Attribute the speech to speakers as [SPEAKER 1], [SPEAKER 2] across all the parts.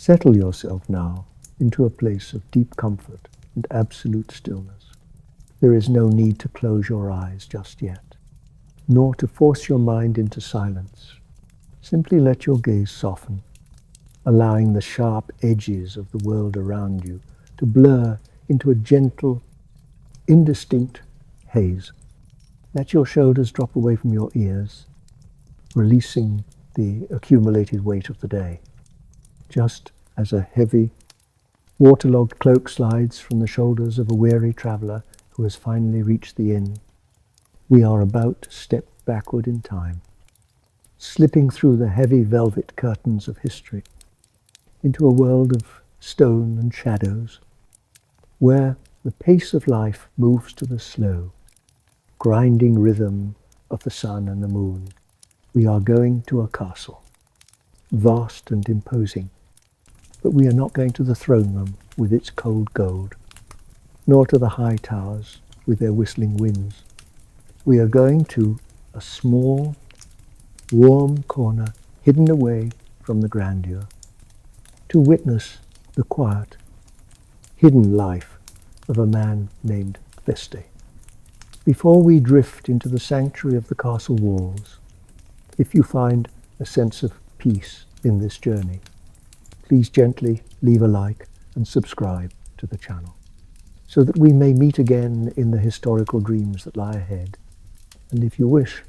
[SPEAKER 1] Settle yourself now into a place of deep comfort and absolute stillness. There is no need to close your eyes just yet, nor to force your mind into silence. Simply let your gaze soften, allowing the sharp edges of the world around you to blur into a gentle, indistinct haze. Let your shoulders drop away from your ears, releasing the accumulated weight of the day. Just as a heavy, waterlogged cloak slides from the shoulders of a weary traveller who has finally reached the inn, we are about to step backward in time, slipping through the heavy velvet curtains of history into a world of stone and shadows, where the pace of life moves to the slow, grinding rhythm of the sun and the moon. We are going to a castle, vast and imposing, but we are not going to the throne room with its cold gold, nor to the high towers with their whistling winds. We are going to a small, warm corner hidden away from the grandeur, to witness the quiet, hidden life of a man named Feste. Before we drift into the sanctuary of the castle walls, if you find a sense of peace in this journey, please gently leave a like and subscribe to the channel, so that we may meet again in the historical dreams that lie ahead. And if you wish,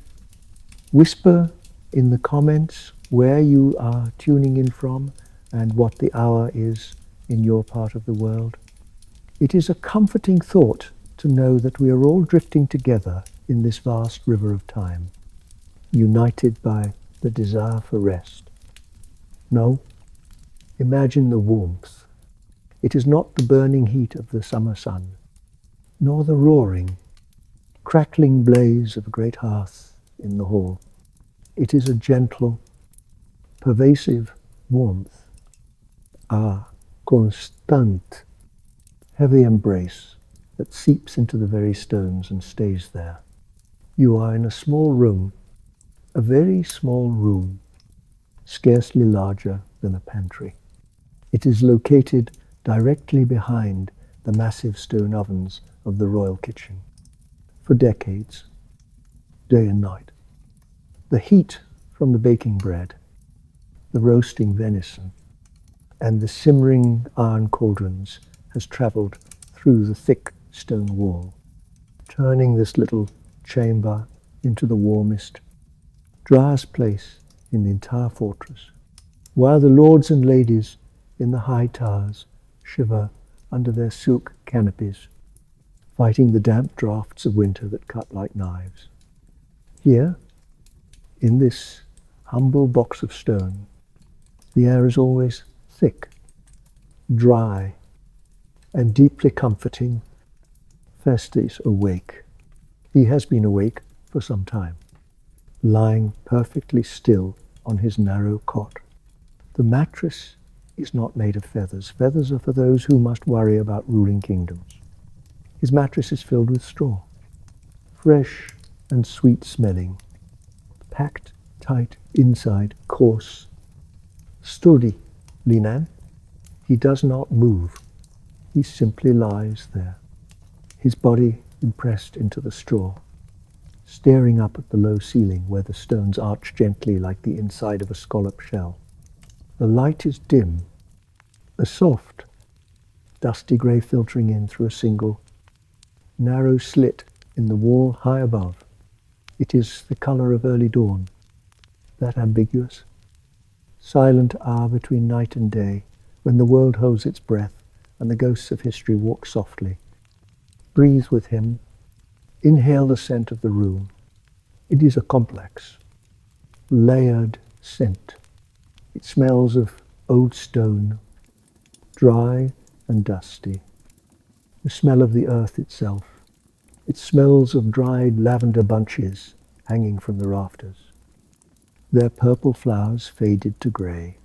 [SPEAKER 1] whisper in the comments where you are tuning in from and what the hour is in your part of the world. It is a comforting thought to know that we are all drifting together in this vast river of time, united by the desire for rest. No, imagine the warmth. It is not the burning heat of the summer sun, nor the roaring, crackling blaze of a great hearth in the hall. It is a gentle, pervasive warmth, a constant, heavy embrace that seeps into the very stones and stays there. You are in a small room, a very small room, scarcely larger than a pantry. It is located directly behind the massive stone ovens of the royal kitchen. For decades, day and night, the heat from the baking bread, the roasting venison, and the simmering iron cauldrons has travelled through the thick stone wall, turning this little chamber into the warmest, driest place in the entire fortress, while the lords and ladies in the high towers shiver under their silk canopies, fighting the damp draughts of winter that cut like knives. Here, in this humble box of stone, the air is always thick, dry, and deeply comforting. Feste is awake. He has been awake for some time, lying perfectly still on his narrow cot. The mattress is not made of feathers. Feathers are for those who must worry about ruling kingdoms. His mattress is filled with straw, fresh and sweet smelling, packed tight inside coarse, sturdy linen. He does not move. He simply lies there, his body impressed into the straw, staring up at the low ceiling where the stones arch gently like the inside of a scallop shell. The light is dim, a soft, dusty grey filtering in through a single, narrow slit in the wall high above. It is the colour of early dawn, that ambiguous, silent hour between night and day, when the world holds its breath and the ghosts of history walk softly. Breathe with him, inhale the scent of the room. It is a complex, layered scent. It smells of old stone, dry and dusty. The smell of the earth itself. It smells of dried lavender bunches hanging from the rafters, their purple flowers faded to grey,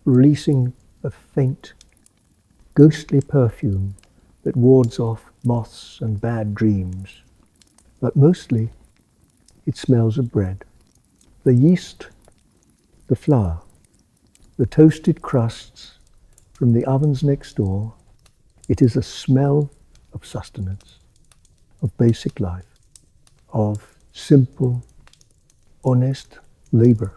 [SPEAKER 1] releasing a faint, ghostly perfume that wards off moths and bad dreams. But mostly, it smells of bread. The yeast, the flour, the toasted crusts From the ovens next door, it is a smell of sustenance, of basic life, of simple, honest labor.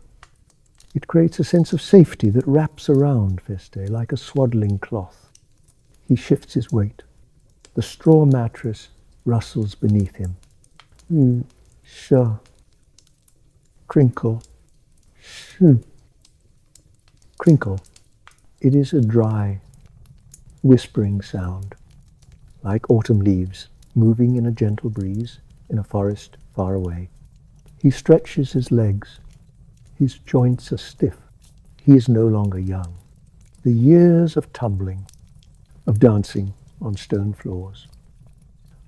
[SPEAKER 1] It creates a sense of safety that wraps around Feste like a swaddling cloth. He shifts his weight. The straw mattress rustles beneath him. Sha. Crinkle. Sh. Crinkle. It is a dry, whispering sound, like autumn leaves moving in a gentle breeze in a forest far away. He stretches his legs. His joints are stiff. He is no longer young. The years of tumbling, of dancing on stone floors,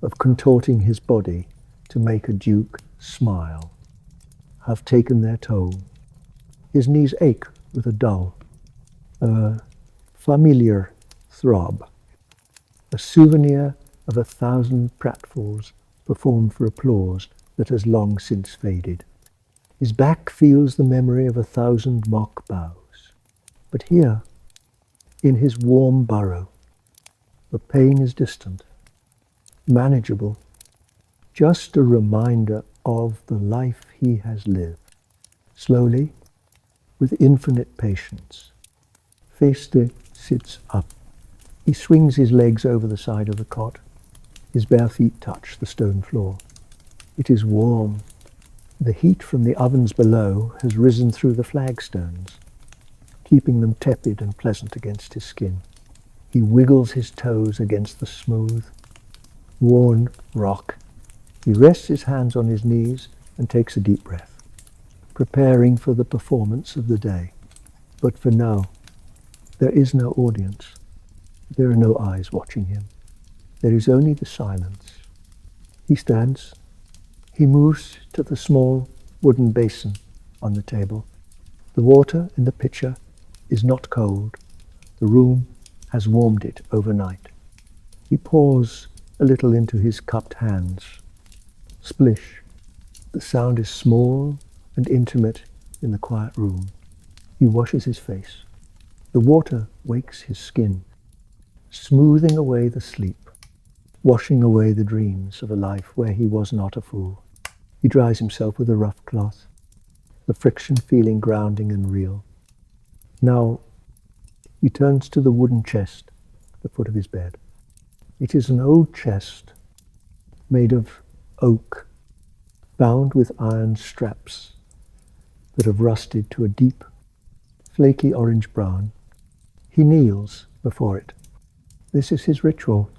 [SPEAKER 1] of contorting his body to make a duke smile, have taken their toll. His knees ache with a dull, familiar throb, a souvenir of 1,000 pratfalls performed for applause that has long since faded. His back feels the memory of 1,000 mock bows. But here, in his warm burrow, the pain is distant, manageable, just a reminder of the life he has lived. Slowly, with infinite patience, Feste sits up. He swings his legs over the side of the cot. His bare feet touch the stone floor. It is warm. The heat from the ovens below has risen through the flagstones, keeping them tepid and pleasant against his skin. He wiggles his toes against the smooth, worn rock. He rests his hands on his knees and takes a deep breath, preparing for the performance of the day. But for now, there is no audience. There are no eyes watching him. There is only the silence. He stands. He moves to the small wooden basin on the table. The water in the pitcher is not cold. The room has warmed it overnight. He pours a little into his cupped hands. Splish. The sound is small and intimate in the quiet room. He washes his face. The water wakes his skin, smoothing away the sleep, washing away the dreams of a life where he was not a fool. He dries himself with a rough cloth, the friction feeling grounding and real. Now, he turns to the wooden chest at the foot of his bed. It is an old chest made of oak, bound with iron straps that have rusted to a deep, flaky orange brown. He kneels before it. This is his ritual.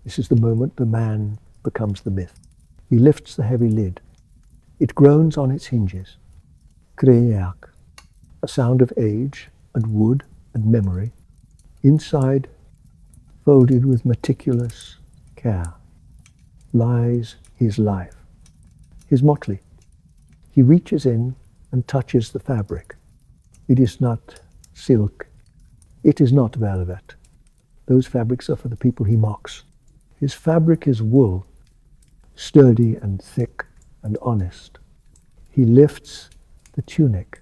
[SPEAKER 1] This is the moment the man becomes the myth. He lifts the heavy lid. It groans on its hinges. Kreak, a sound of age and wood and memory. Inside, folded with meticulous care, lies his life, his motley. He reaches in and touches the fabric. It is not silk. It is not velvet. Those fabrics are for the people he mocks. His fabric is wool, sturdy and thick and honest. He lifts the tunic.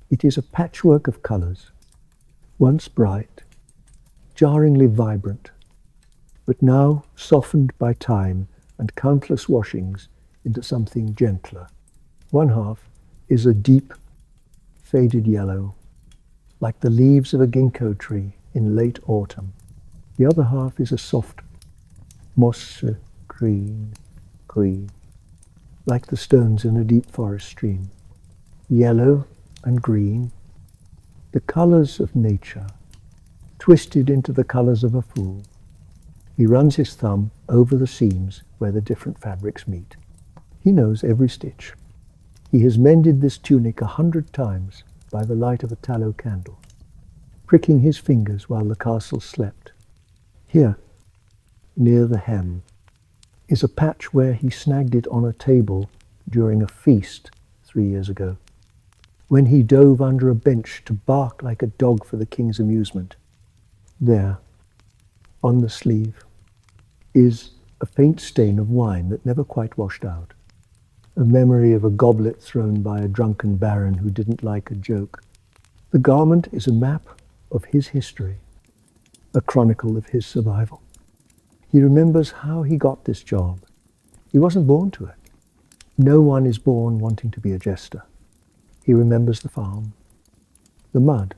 [SPEAKER 1] It is a patchwork of colors, once bright, jarringly vibrant, but now softened by time and countless washings into something gentler. One half is a deep, faded yellow, like the leaves of a ginkgo tree in late autumn. The other half is a soft moss green, like the stones in a deep forest stream. Yellow and green, the colors of nature, twisted into the colors of a fool. He runs his thumb over the seams where the different fabrics meet. He knows every stitch. He has mended this tunic 100 times by the light of a tallow candle, pricking his fingers while the castle slept. Here, near the hem, is a patch where he snagged it on a table during a feast 3 years ago, when he dove under a bench to bark like a dog for the king's amusement. There, on the sleeve, is a faint stain of wine that never quite washed out, a memory of a goblet thrown by a drunken baron who didn't like a joke. The garment is a map of his history, a chronicle of his survival. He remembers how he got this job. He wasn't born to it. No one is born wanting to be a jester. He remembers the farm, the mud,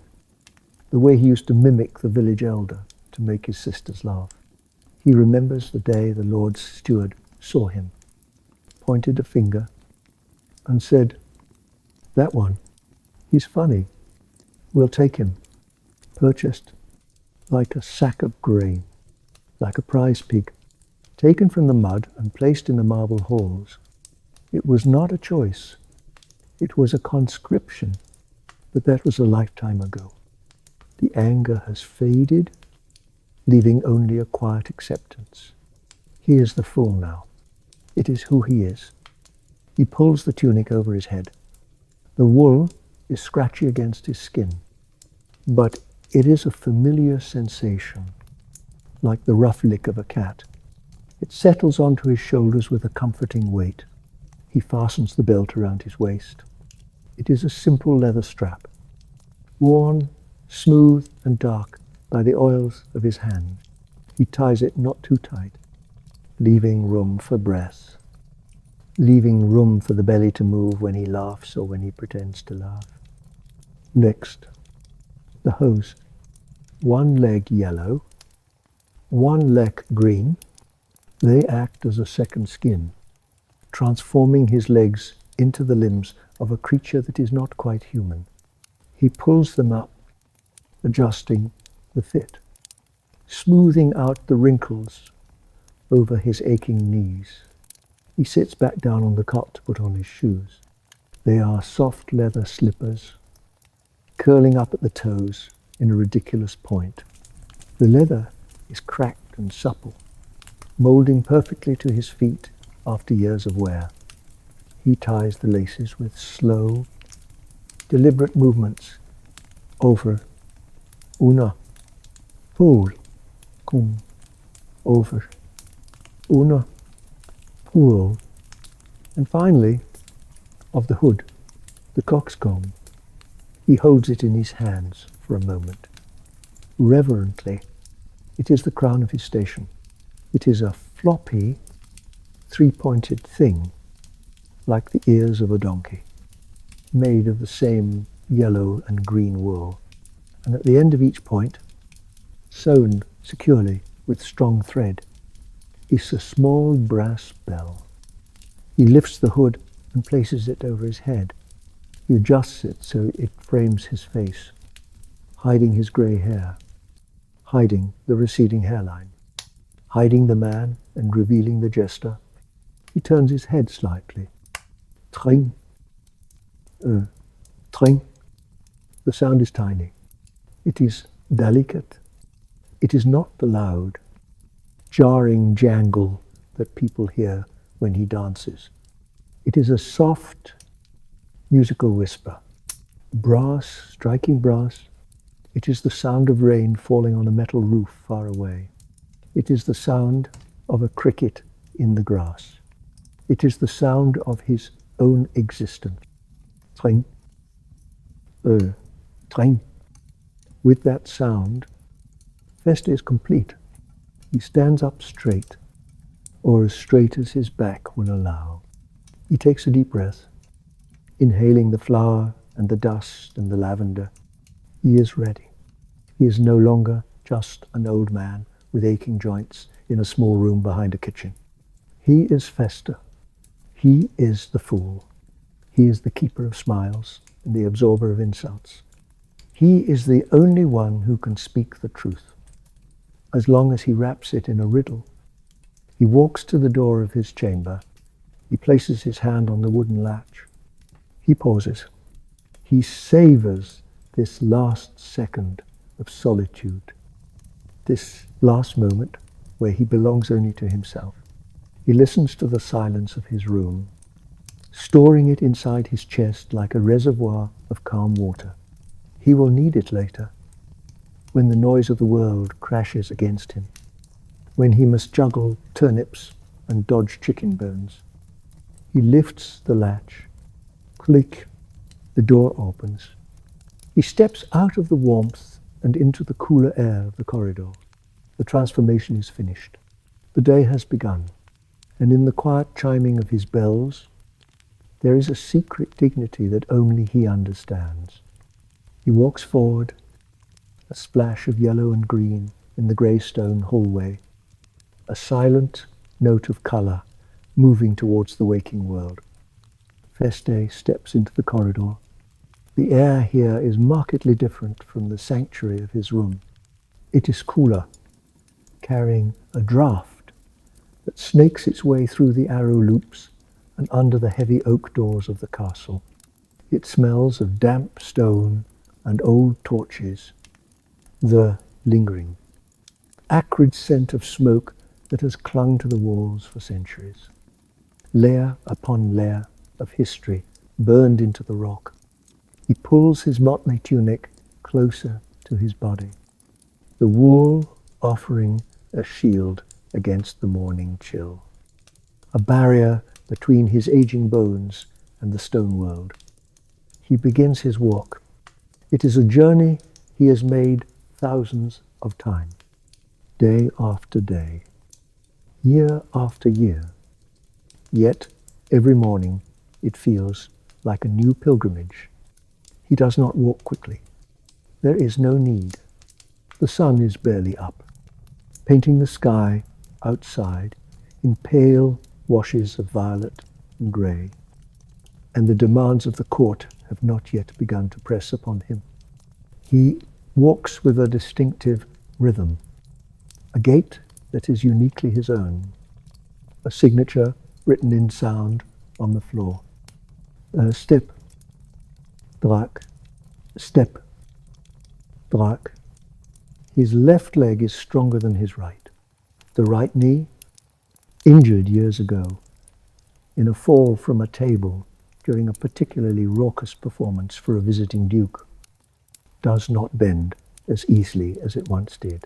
[SPEAKER 1] the way he used to mimic the village elder to make his sisters laugh. He remembers the day the Lord's steward saw him, pointed a finger, and said, "That one, he's funny. We'll take him." Purchased like a sack of grain, like a prize pig, taken from the mud and placed in the marble halls. It was not a choice. It was a conscription, but that was a lifetime ago. The anger has faded, leaving only a quiet acceptance. He is the fool now. It is who he is. He pulls the tunic over his head. The wool is scratchy against his skin, but it is a familiar sensation, like the rough lick of a cat. It settles onto his shoulders with a comforting weight. He fastens the belt around his waist. It is a simple leather strap, worn, smooth and dark by the oils of his hand. He ties it not too tight, leaving room for breath, leaving room for the belly to move when he laughs or when he pretends to laugh. Next, the hose. One leg yellow, one leg green. They act as a second skin, transforming his legs into the limbs of a creature that is not quite human. He pulls them up, adjusting the fit, smoothing out the wrinkles over his aching knees. He sits back down on the cot to put on his shoes. They are soft leather slippers, curling up at the toes in a ridiculous point. The leather is cracked and supple, molding perfectly to his feet after years of wear. He ties the laces with slow, deliberate movements over, una, pull, cum, over, una, pull, and finally, of the hood, the coxcomb. He holds it in his hands for a moment. Reverently, it is the crown of his station. It is a floppy, three-pointed thing, like the ears of a donkey, made of the same yellow and green wool, and at the end of each point, sewn securely with strong thread, is a small brass bell. He lifts the hood and places it over his head. He adjusts it so it frames his face, hiding his grey hair, hiding the receding hairline, hiding the man and revealing the jester. He turns his head slightly. Tring, tring. The sound is tiny. It is delicate. It is not the loud, jarring jangle that people hear when he dances. It is a soft, musical whisper. Brass, striking brass. It is the sound of rain falling on a metal roof far away. It is the sound of a cricket in the grass. It is the sound of his own existence. Tring, tring. With that sound, Feste is complete. He stands up straight, or as straight as his back will allow. He takes a deep breath, inhaling the flower and the dust and the lavender. He is ready. He is no longer just an old man with aching joints in a small room behind a kitchen. He is Feste. He is the fool. He is the keeper of smiles and the absorber of insults. He is the only one who can speak the truth, as long as he wraps it in a riddle. He walks to the door of his chamber. He places his hand on the wooden latch. He pauses. He savors this last second of solitude, this last moment where he belongs only to himself. He listens to the silence of his room, storing it inside his chest like a reservoir of calm water. He will need it later, when the noise of the world crashes against him, when he must juggle turnips and dodge chicken bones. He lifts the latch. Click. The door opens. He steps out of the warmth and into the cooler air of the corridor. The transformation is finished. The day has begun, and in the quiet chiming of his bells, there is a secret dignity that only he understands. He walks forward, a splash of yellow and green in the grey stone hallway, a silent note of colour moving towards the waking world. Feste steps into the corridor. The air here is markedly different from the sanctuary of his room. It is cooler, carrying a draught that snakes its way through the arrow loops and under the heavy oak doors of the castle. It smells of damp stone and old torches, the lingering, acrid scent of smoke that has clung to the walls for centuries. Layer upon layer of history burned into the rock. He pulls his motley tunic closer to his body, the wool offering a shield against the morning chill, a barrier between his aging bones and the stone world. He begins his walk. It is a journey he has made thousands of times, day after day, year after year. Yet every morning it feels like a new pilgrimage. He does not walk quickly. There is no need. The sun is barely up, painting the sky outside in pale washes of violet and grey, and the demands of the court have not yet begun to press upon him. He walks with a distinctive rhythm, a gait that is uniquely his own, a signature written in sound on the floor. Step, drak, step, drak. His left leg is stronger than his right. The right knee, injured years ago in a fall from a table during a particularly raucous performance for a visiting duke, does not bend as easily as it once did.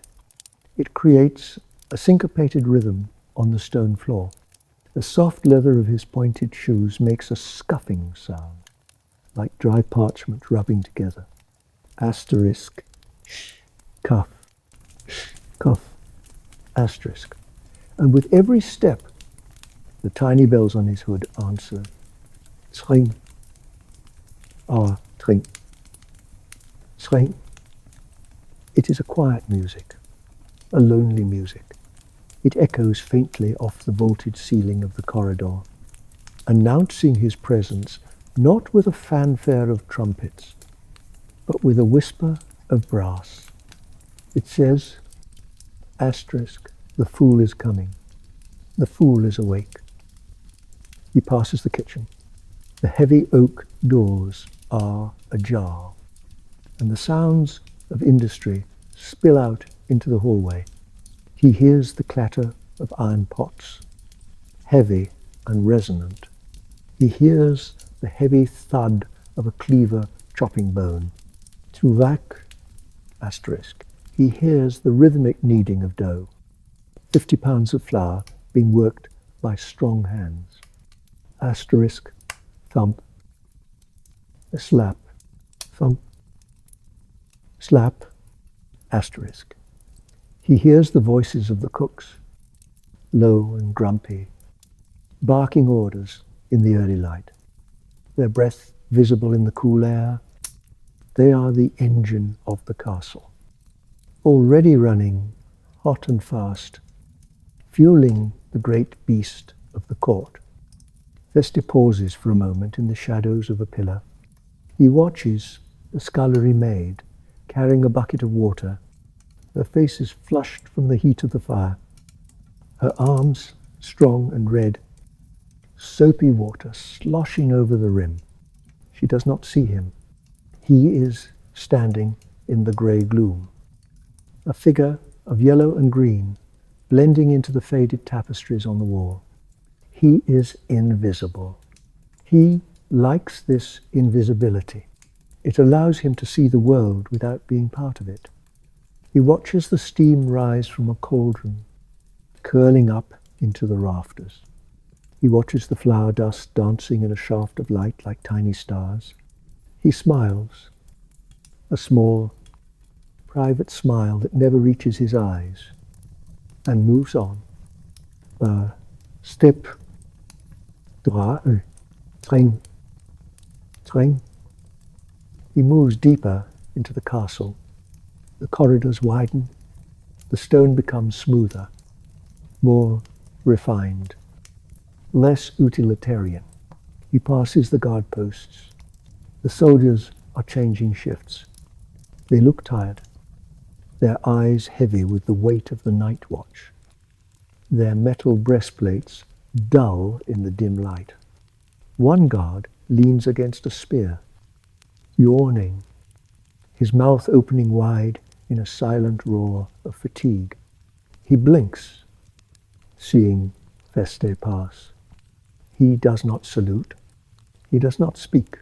[SPEAKER 1] It creates a syncopated rhythm on the stone floor. The soft leather of his pointed shoes makes a scuffing sound, like dry parchment rubbing together. Asterisk, sh, cuff, sh, cuff, asterisk. And with every step, the tiny bells on his hood answer, Tring, Tring, Tring. It is a quiet music, a lonely music. It echoes faintly off the vaulted ceiling of the corridor, announcing his presence not with a fanfare of trumpets, but with a whisper of brass. It says, asterisk, the fool is coming. The fool is awake. He passes the kitchen. The heavy oak doors are ajar, and the sounds of industry spill out into the hallway. He hears the clatter of iron pots, heavy and resonant. He hears the heavy thud of a cleaver chopping bone. Tuvak, asterisk. He hears the rhythmic kneading of dough, 50 pounds of flour being worked by strong hands. Asterisk, thump, a slap, thump, slap, asterisk. He hears the voices of the cooks, low and grumpy, barking orders in the early light, their breath visible in the cool air. They are the engine of the castle, already running hot and fast, fueling the great beast of the court. Feste pauses for a moment in the shadows of a pillar. He watches the scullery maid carrying a bucket of water. Her face is flushed from the heat of the fire. Her arms, strong and red, soapy water sloshing over the rim. She does not see him. He is standing in the grey gloom, a figure of yellow and green blending into the faded tapestries on the wall. He is invisible. He likes this invisibility. It allows him to see the world without being part of it. He watches the steam rise from a cauldron, curling up into the rafters. He watches the flour dust dancing in a shaft of light like tiny stars. He smiles, a small, private smile that never reaches his eyes. and moves on. Step, tring, tring. He moves deeper into the castle. The corridors widen. The stone becomes smoother, more refined, less utilitarian. He passes the guard posts. The soldiers are changing shifts. They look tired, their eyes heavy with the weight of the night watch, their metal breastplates dull in the dim light. One guard leans against a spear, yawning, his mouth opening wide in a silent roar of fatigue. He blinks, seeing Feste pass. He does not salute. He does not speak.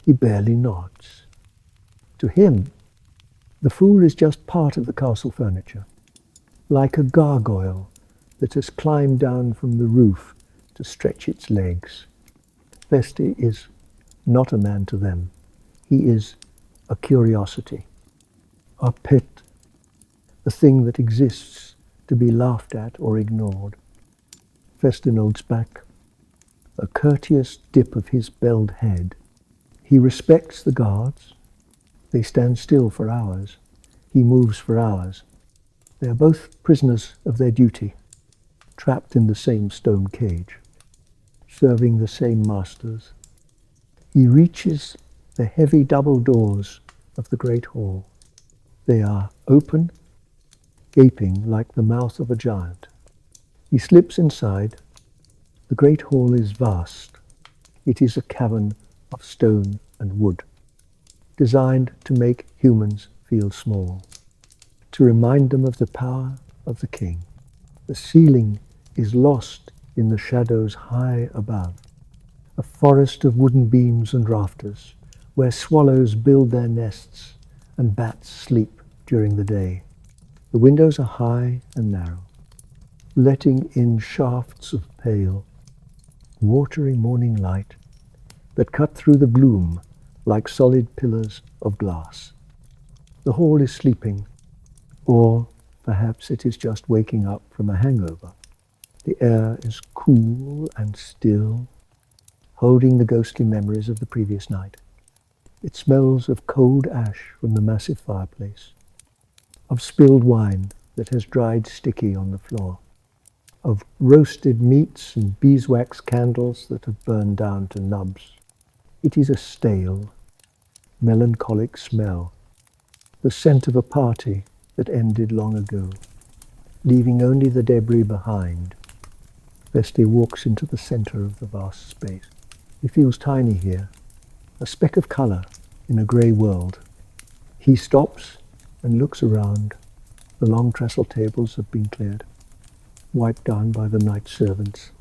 [SPEAKER 1] He barely nods. To him, the fool is just part of the castle furniture, like a gargoyle that has climbed down from the roof to stretch its legs. Feste is not a man to them. He is a curiosity, a pet, a thing that exists to be laughed at or ignored. Feste nods back, a courteous dip of his belled head. He respects the guards. They stand still for hours. He moves for hours. They are both prisoners of their duty, trapped in the same stone cage, serving the same masters. He reaches the heavy double doors of the great hall. They are open, gaping like the mouth of a giant. He slips inside. The great hall is vast. It is a cavern of stone and wood, designed to make humans feel small, to remind them of the power of the king. The ceiling is lost in the shadows high above, a forest of wooden beams and rafters, where swallows build their nests and bats sleep during the day. The windows are high and narrow, letting in shafts of pale, watery morning light that cut through the gloom like solid pillars of glass. The hall is sleeping, or perhaps it is just waking up from a hangover. The air is cool and still, holding the ghostly memories of the previous night. It smells of cold ash from the massive fireplace, of spilled wine that has dried sticky on the floor, of roasted meats and beeswax candles that have burned down to nubs. It is a stale, melancholic smell, the scent of a party that ended long ago, leaving only the debris behind. Feste walks into the center of the vast space. He feels tiny here, a speck of color in a grey world. He stops and looks around. The long trestle tables have been cleared, wiped down by the night servants,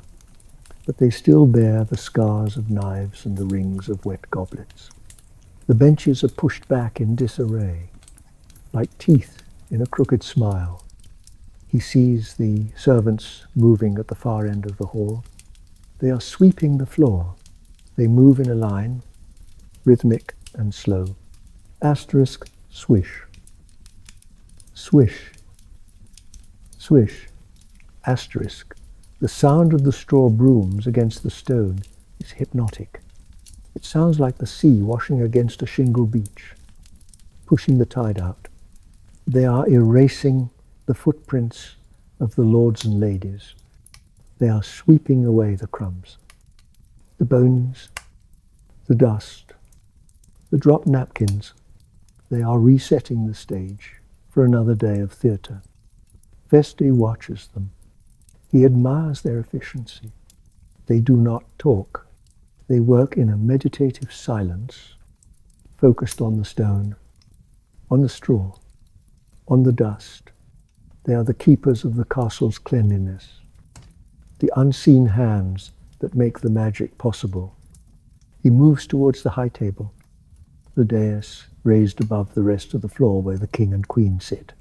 [SPEAKER 1] but they still bear the scars of knives and the rings of wet goblets. The benches are pushed back in disarray, like teeth in a crooked smile. He sees the servants moving at the far end of the hall. They are sweeping the floor. They move in a line, rhythmic and slow. Asterisk, swish. Swish. Swish. Asterisk. The sound of the straw brooms against the stone is hypnotic. It sounds like the sea washing against a shingle beach, pushing the tide out. They are erasing the footprints of the lords and ladies. They are sweeping away the crumbs, the bones, the dust, the dropped napkins. They are resetting the stage for another day of theatre. Feste watches them. He admires their efficiency. They do not talk. They work in a meditative silence, focused on the stone, on the straw, on the dust. They are the keepers of the castle's cleanliness, the unseen hands that make the magic possible. He moves towards the high table, the dais raised above the rest of the floor where the king and queen sit.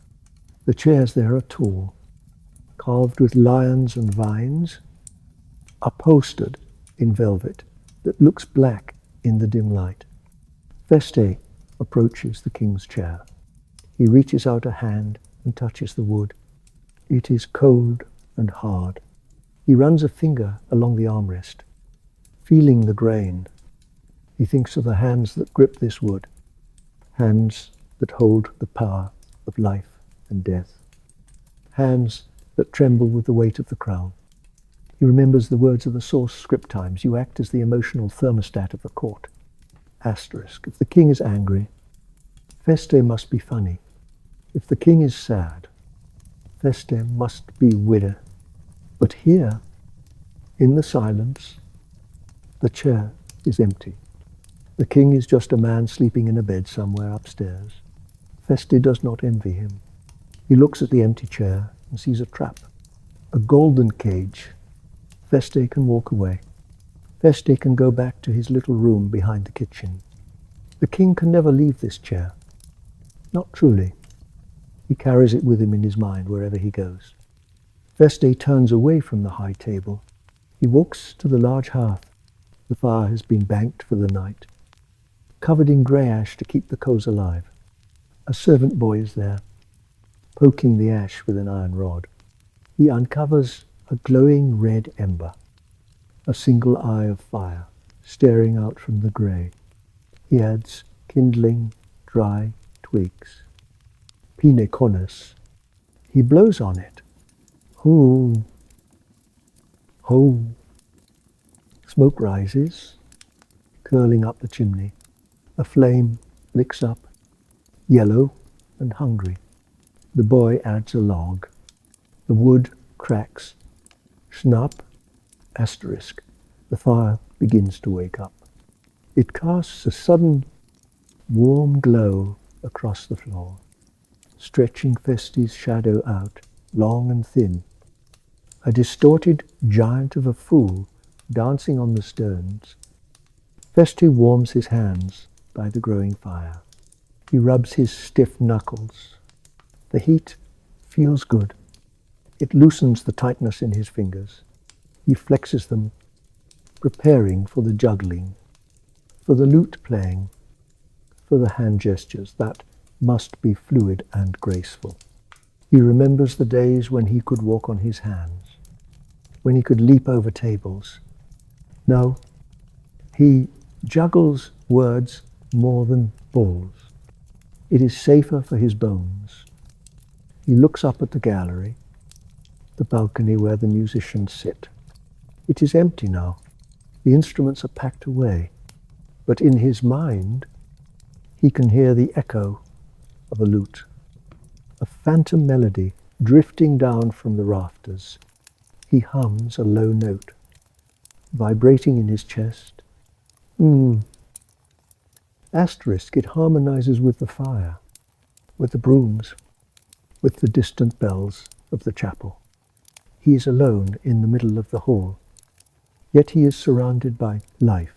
[SPEAKER 1] The chairs there are tall, carved with lions and vines, upholstered in velvet that looks black in the dim light. Feste approaches the king's chair. He reaches out a hand and touches the wood. It is cold and hard. He runs a finger along the armrest, feeling the grain. He thinks of the hands that grip this wood, hands that hold the power of life and death, hands that tremble with the weight of the crown. He remembers the words of the source script times. You act as the emotional thermostat of the court. Asterisk. If the king is angry, Feste must be funny. If the king is sad, Feste must be witty. But here, in the silence, the chair is empty. The king is just a man sleeping in a bed somewhere upstairs. Feste does not envy him. He looks at the empty chair and sees a trap, a golden cage. Feste can walk away. Feste can go back to his little room behind the kitchen. The king can never leave this chair. Not truly. He carries it with him in his mind wherever he goes. Feste turns away from the high table. He walks to the large hearth. The fire has been banked for the night, covered in grey ash to keep the coals alive. A servant boy is there, poking the ash with an iron rod. He uncovers a glowing red ember, a single eye of fire staring out from the grey. He adds kindling, dry twigs. Pine conas. He blows on it. Ho! Ho! Smoke rises, curling up the chimney. A flame licks up, yellow and hungry. The boy adds a log. The wood cracks. Snap, asterisk. The fire begins to wake up. It casts a sudden warm glow across the floor, stretching Feste's shadow out, long and thin. A distorted giant of a fool dancing on the stones. Feste warms his hands by the growing fire. He rubs his stiff knuckles. The heat feels good. It loosens the tightness in his fingers. He flexes them, preparing for the juggling, for the lute playing, for the hand gestures that must be fluid and graceful. He remembers the days when he could walk on his hands, when he could leap over tables. No, he juggles words more than balls. It is safer for his bones. He looks up at the gallery, the balcony where the musicians sit. It is empty now. The instruments are packed away. But in his mind, he can hear the echo of a lute, a phantom melody drifting down from the rafters. He hums a low note, vibrating in his chest. Asterisk, it harmonizes with the fire, with the brooms, with the distant bells of the chapel. He is alone in the middle of the hall, yet he is surrounded by life.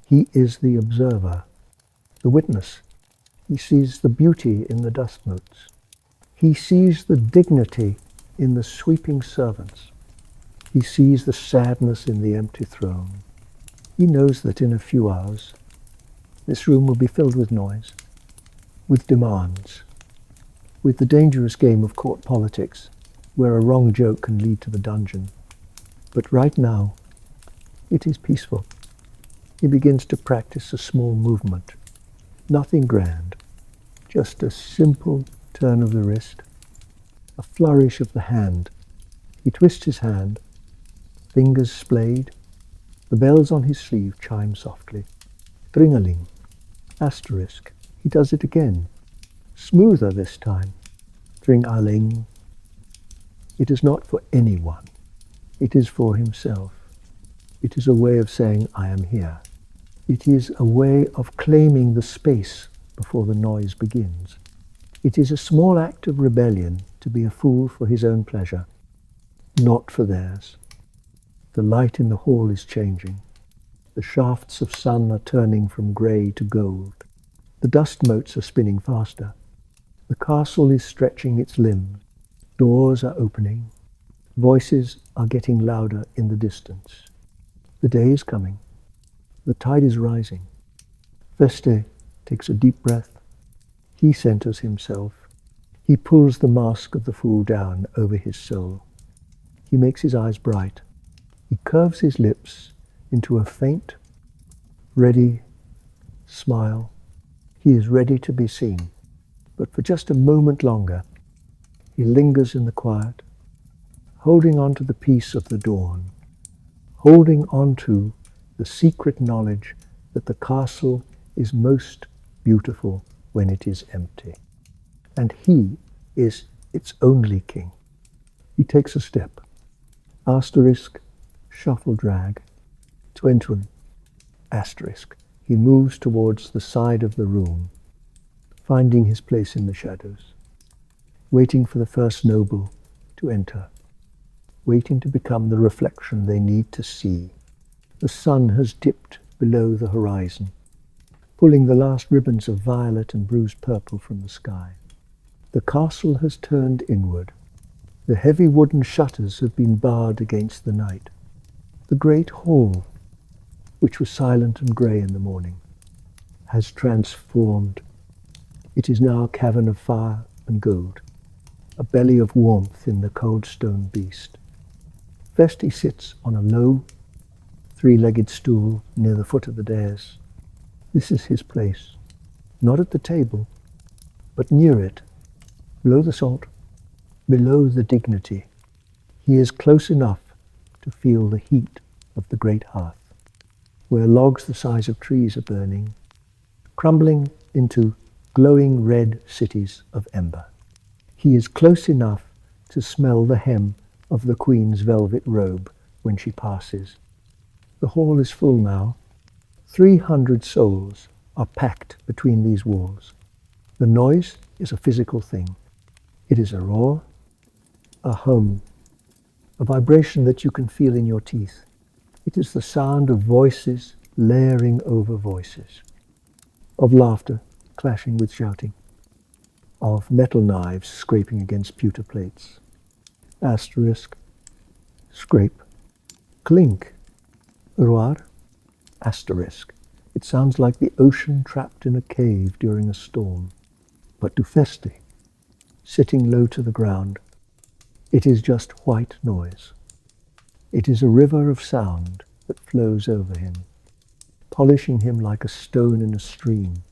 [SPEAKER 1] He is the observer, the witness. He sees the beauty in the dust motes. He sees the dignity in the sweeping servants. He sees the sadness in the empty throne. He knows that in a few hours, this room will be filled with noise, with demands, with the dangerous game of court politics, where a wrong joke can lead to the dungeon. But right now, it is peaceful. He begins to practice a small movement, nothing grand, just a simple turn of the wrist, a flourish of the hand. He twists his hand, fingers splayed. The bells on his sleeve chime softly. Tringeling, asterisk. He does it again, smoother this time. Tringeling. It is not for anyone. It is for himself. It is a way of saying, I am here. It is a way of claiming the space before the noise begins. It is a small act of rebellion to be a fool for his own pleasure, not for theirs. The light in the hall is changing. The shafts of sun are turning from grey to gold. The dust motes are spinning faster. The castle is stretching its limbs. Doors are opening. Voices are getting louder in the distance. The day is coming. The tide is rising. Feste takes a deep breath. He centers himself. He pulls the mask of the fool down over his soul. He makes his eyes bright. He curves his lips into a faint, ready smile. He is ready to be seen. But for just a moment longer, he lingers in the quiet, holding on to the peace of the dawn, holding on to the secret knowledge that the castle is most beautiful when it is empty. And he is its only king. He takes a step. Asterisk, shuffle drag, twin, asterisk. He moves towards the side of the room, finding his place in the shadows, waiting for the first noble to enter, waiting to become the reflection they need to see. The sun has dipped below the horizon, pulling the last ribbons of violet and bruised purple from the sky. The castle has turned inward. The heavy wooden shutters have been barred against the night. The great hall, which was silent and grey in the morning, has transformed. It is now a cavern of fire and gold, a belly of warmth in the cold stone beast. Feste sits on a low, three-legged stool near the foot of the dais. This is his place, not at the table, but near it, below the salt, below the dignity. He is close enough to feel the heat of the great hearth, where logs the size of trees are burning, crumbling into glowing red cities of ember. He is close enough to smell the hem of the Queen's velvet robe when she passes. The hall is full now. 300 souls are packed between these walls. The noise is a physical thing. It is a roar, a hum, a vibration that you can feel in your teeth. It is the sound of voices layering over voices, of laughter clashing with shouting, of metal knives scraping against pewter plates. Asterisk, scrape, clink, roar, asterisk. It sounds like the ocean trapped in a cave during a storm. But to Feste, sitting low to the ground, it is just white noise. It is a river of sound that flows over him, polishing him like a stone in a stream.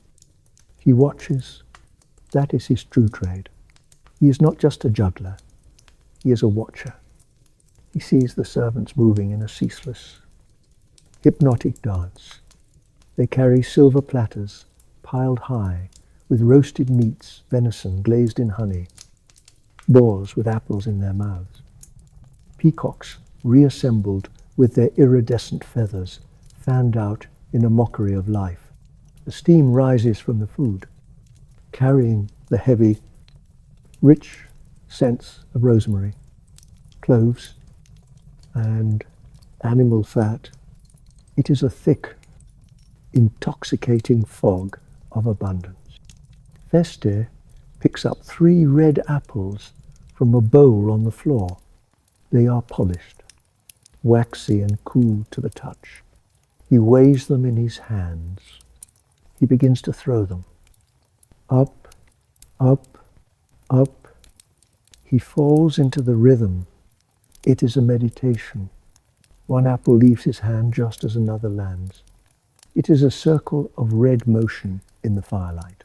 [SPEAKER 1] He watches. That is his true trade. He is not just a juggler. He is a watcher. He sees the servants moving in a ceaseless, hypnotic dance. They carry silver platters piled high with roasted meats, venison glazed in honey, boars with apples in their mouths, peacocks reassembled with their iridescent feathers fanned out in a mockery of life. The steam rises from the food, carrying the heavy, rich scents of rosemary, cloves, and animal fat. It is a thick, intoxicating fog of abundance. Feste picks up 3 red apples from a bowl on the floor. They are polished, waxy and cool to the touch. He weighs them in his hands. He begins to throw them. Up, up, up. He falls into the rhythm. It is a meditation. One apple leaves his hand just as another lands. It is a circle of red motion in the firelight.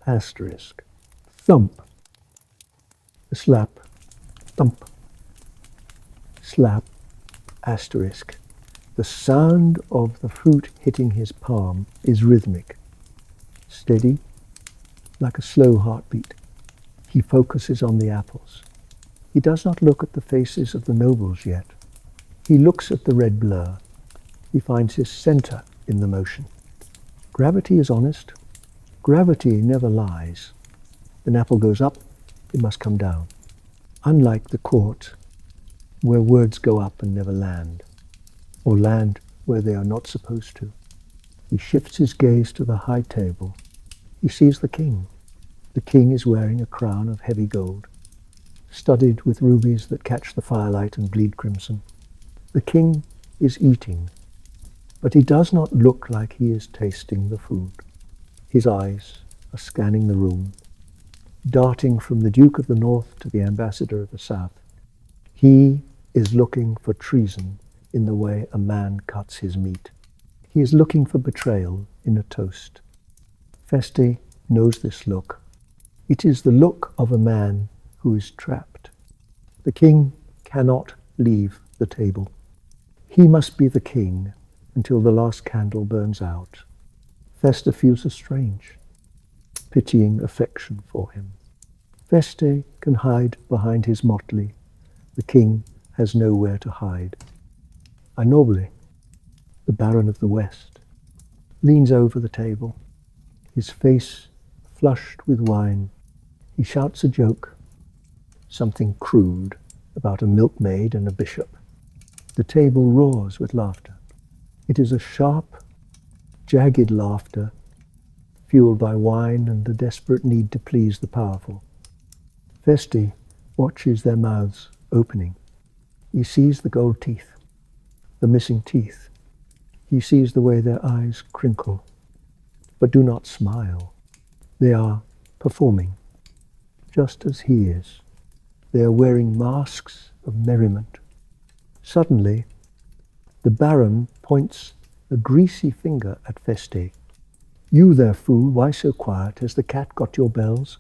[SPEAKER 1] Asterisk. Thump. A slap. Thump. Slap. Asterisk. The sound of the fruit hitting his palm is rhythmic, steady, like a slow heartbeat. He focuses on the apples. He does not look at the faces of the nobles yet. He looks at the red blur. He finds his center in the motion. Gravity is honest. Gravity never lies. An apple goes up, it must come down. Unlike the court, where words go up and never land, or land where they are not supposed to. He shifts his gaze to the high table. He sees the king. The king is wearing a crown of heavy gold, studded with rubies that catch the firelight and bleed crimson. The king is eating, but he does not look like he is tasting the food. His eyes are scanning the room, darting from the Duke of the North to the Ambassador of the South. He is looking for treason in the way a man cuts his meat. He is looking for betrayal in a toast. Feste knows this look. It is the look of a man who is trapped. The king cannot leave the table. He must be the king until the last candle burns out. Feste feels a strange, pitying affection for him. Feste can hide behind his motley. The king has nowhere to hide. Noble, the Baron of the West, leans over the table, his face flushed with wine. He shouts a joke, something crude, about a milkmaid and a bishop. The table roars with laughter. It is a sharp, jagged laughter, fueled by wine and the desperate need to please the powerful. Feste watches their mouths opening. He sees the gold teeth, the missing teeth. He sees the way their eyes crinkle, but do not smile. They are performing, just as he is. They are wearing masks of merriment. Suddenly, the Baron points a greasy finger at Feste. "You there, fool, why so quiet? Has the cat got your bells?"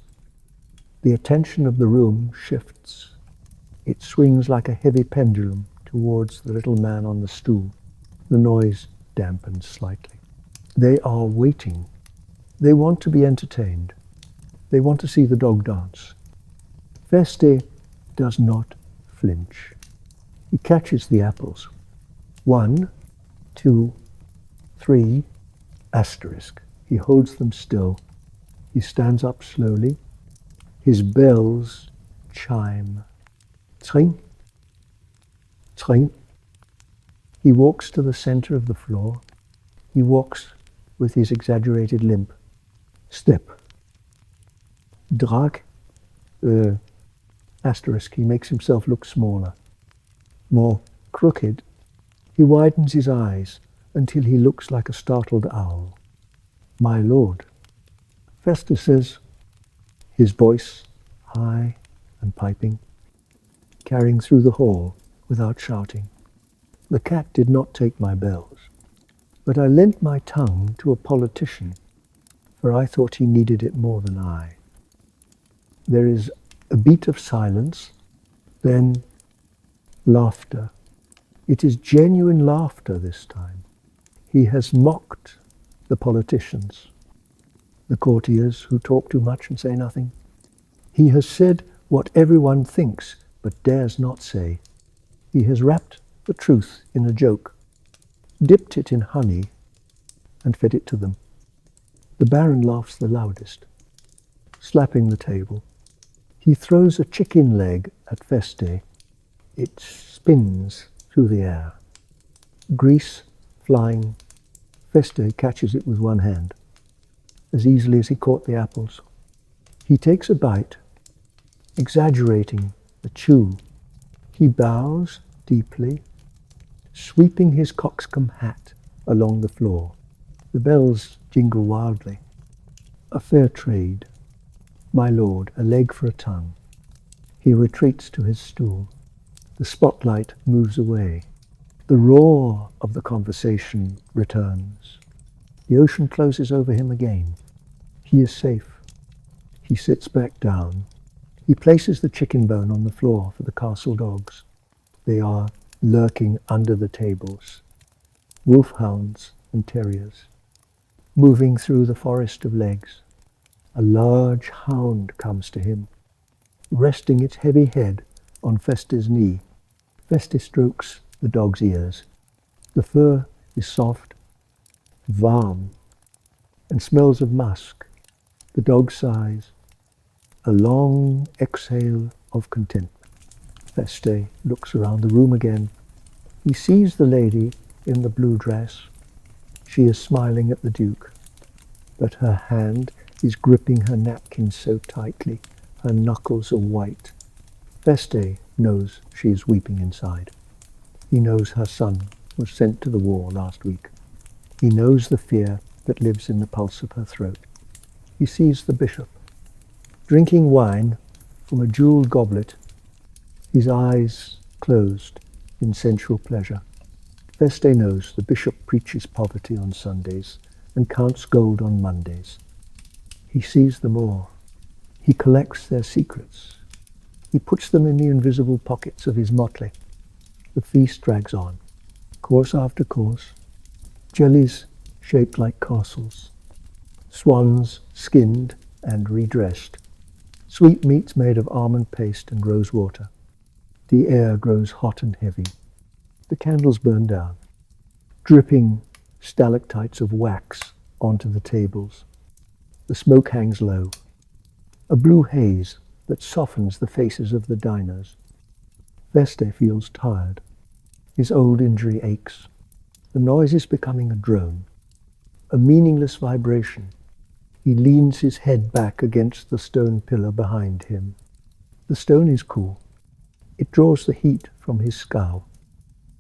[SPEAKER 1] The attention of the room shifts. It swings like a heavy pendulum towards the little man on the stool. The noise dampens slightly. They are waiting. They want to be entertained. They want to see the dog dance. Feste does not flinch. He catches the apples. 1, 2, 3, asterisk. He holds them still. He stands up slowly. His bells chime. Tring, tring. He walks to the center of the floor. He walks with his exaggerated limp. Step. Drag. Asterisk. He makes himself look smaller, more crooked. He widens his eyes until he looks like a startled owl. "My lord." Feste says, his voice high and piping, carrying through the hall without shouting. "The cat did not take my bells, but I lent my tongue to a politician, for I thought he needed it more than I." There is a beat of silence, then laughter. It is genuine laughter this time. He has mocked the politicians, the courtiers who talk too much and say nothing. He has said what everyone thinks but dares not say. He has wrapped the truth in a joke, dipped it in honey, and fed it to them. The Baron laughs the loudest, slapping the table. He throws a chicken leg at Feste. It spins through the air. Grease flying. Feste catches it with one hand, as easily as he caught the apples. He takes a bite, exaggerating the chew. He bows deeply, sweeping his coxcomb hat along the floor. The bells jingle wildly. A fair trade. My lord, a leg for a tongue. He retreats to his stool. The spotlight moves away. The roar of the conversation returns. The ocean closes over him again. He is safe. He sits back down. He places the chicken bone on the floor for the castle dogs. They are lurking under the tables. Wolfhounds and terriers. Moving through the forest of legs. A large hound comes to him, resting its heavy head on Feste's knee. Feste strokes the dog's ears. The fur is soft, warm, and smells of musk. The dog sighs, a long exhale of contentment. Feste looks around the room again. He sees the lady in the blue dress. She is smiling at the Duke, but her hand is gripping her napkin so tightly, her knuckles are white. Feste knows she is weeping inside. He knows her son was sent to the war last week. He knows the fear that lives in the pulse of her throat. He sees the bishop, drinking wine from a jeweled goblet, his eyes closed in sensual pleasure. Feste knows the bishop preaches poverty on Sundays and counts gold on Mondays. He sees them all. He collects their secrets. He puts them in the invisible pockets of his motley. The feast drags on, course after course, jellies shaped like castles, swans skinned and redressed, sweetmeats made of almond paste and rose water. The air grows hot and heavy. The candles burn down, dripping stalactites of wax onto the tables. The smoke hangs low, a blue haze that softens the faces of the diners. Feste feels tired. His old injury aches. The noise is becoming a drone, a meaningless vibration. He leans his head back against the stone pillar behind him. The stone is cool. It draws the heat from his skull.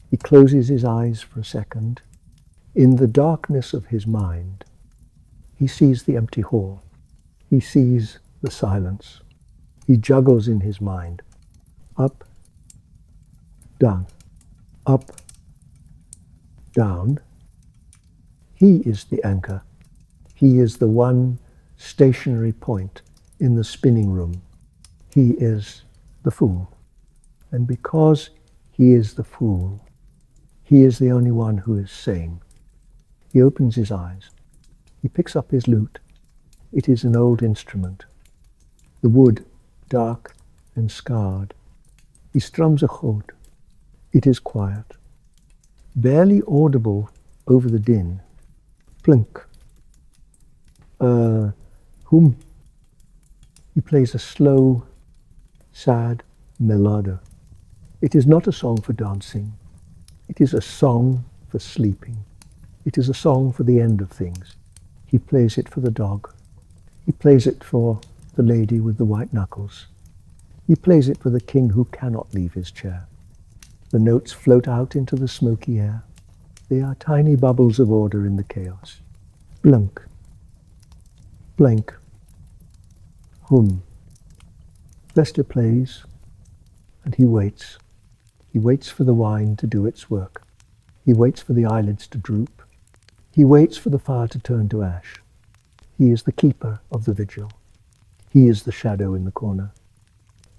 [SPEAKER 1] He closes his eyes for a second. In the darkness of his mind, he sees the empty hall. He sees the silence. He juggles in his mind. Up, down, up, down. He is the anchor. He is the one stationary point in the spinning room. He is the fool. And because he is the fool, he is the only one who is sane. He opens his eyes. He picks up his lute. It is an old instrument. The wood, dark and scarred. He strums a chord. It is quiet. Barely audible over the din. Plink. Hum. He plays a slow, sad melody. It is not a song for dancing. It is a song for sleeping. It is a song for the end of things. He plays it for the dog. He plays it for the lady with the white knuckles. He plays it for the king who cannot leave his chair. The notes float out into the smoky air. They are tiny bubbles of order in the chaos. Blunk. Blank. Hum. Feste plays, and he waits. He waits for the wine to do its work. He waits for the eyelids to droop. He waits for the fire to turn to ash. He is the keeper of the vigil. He is the shadow in the corner,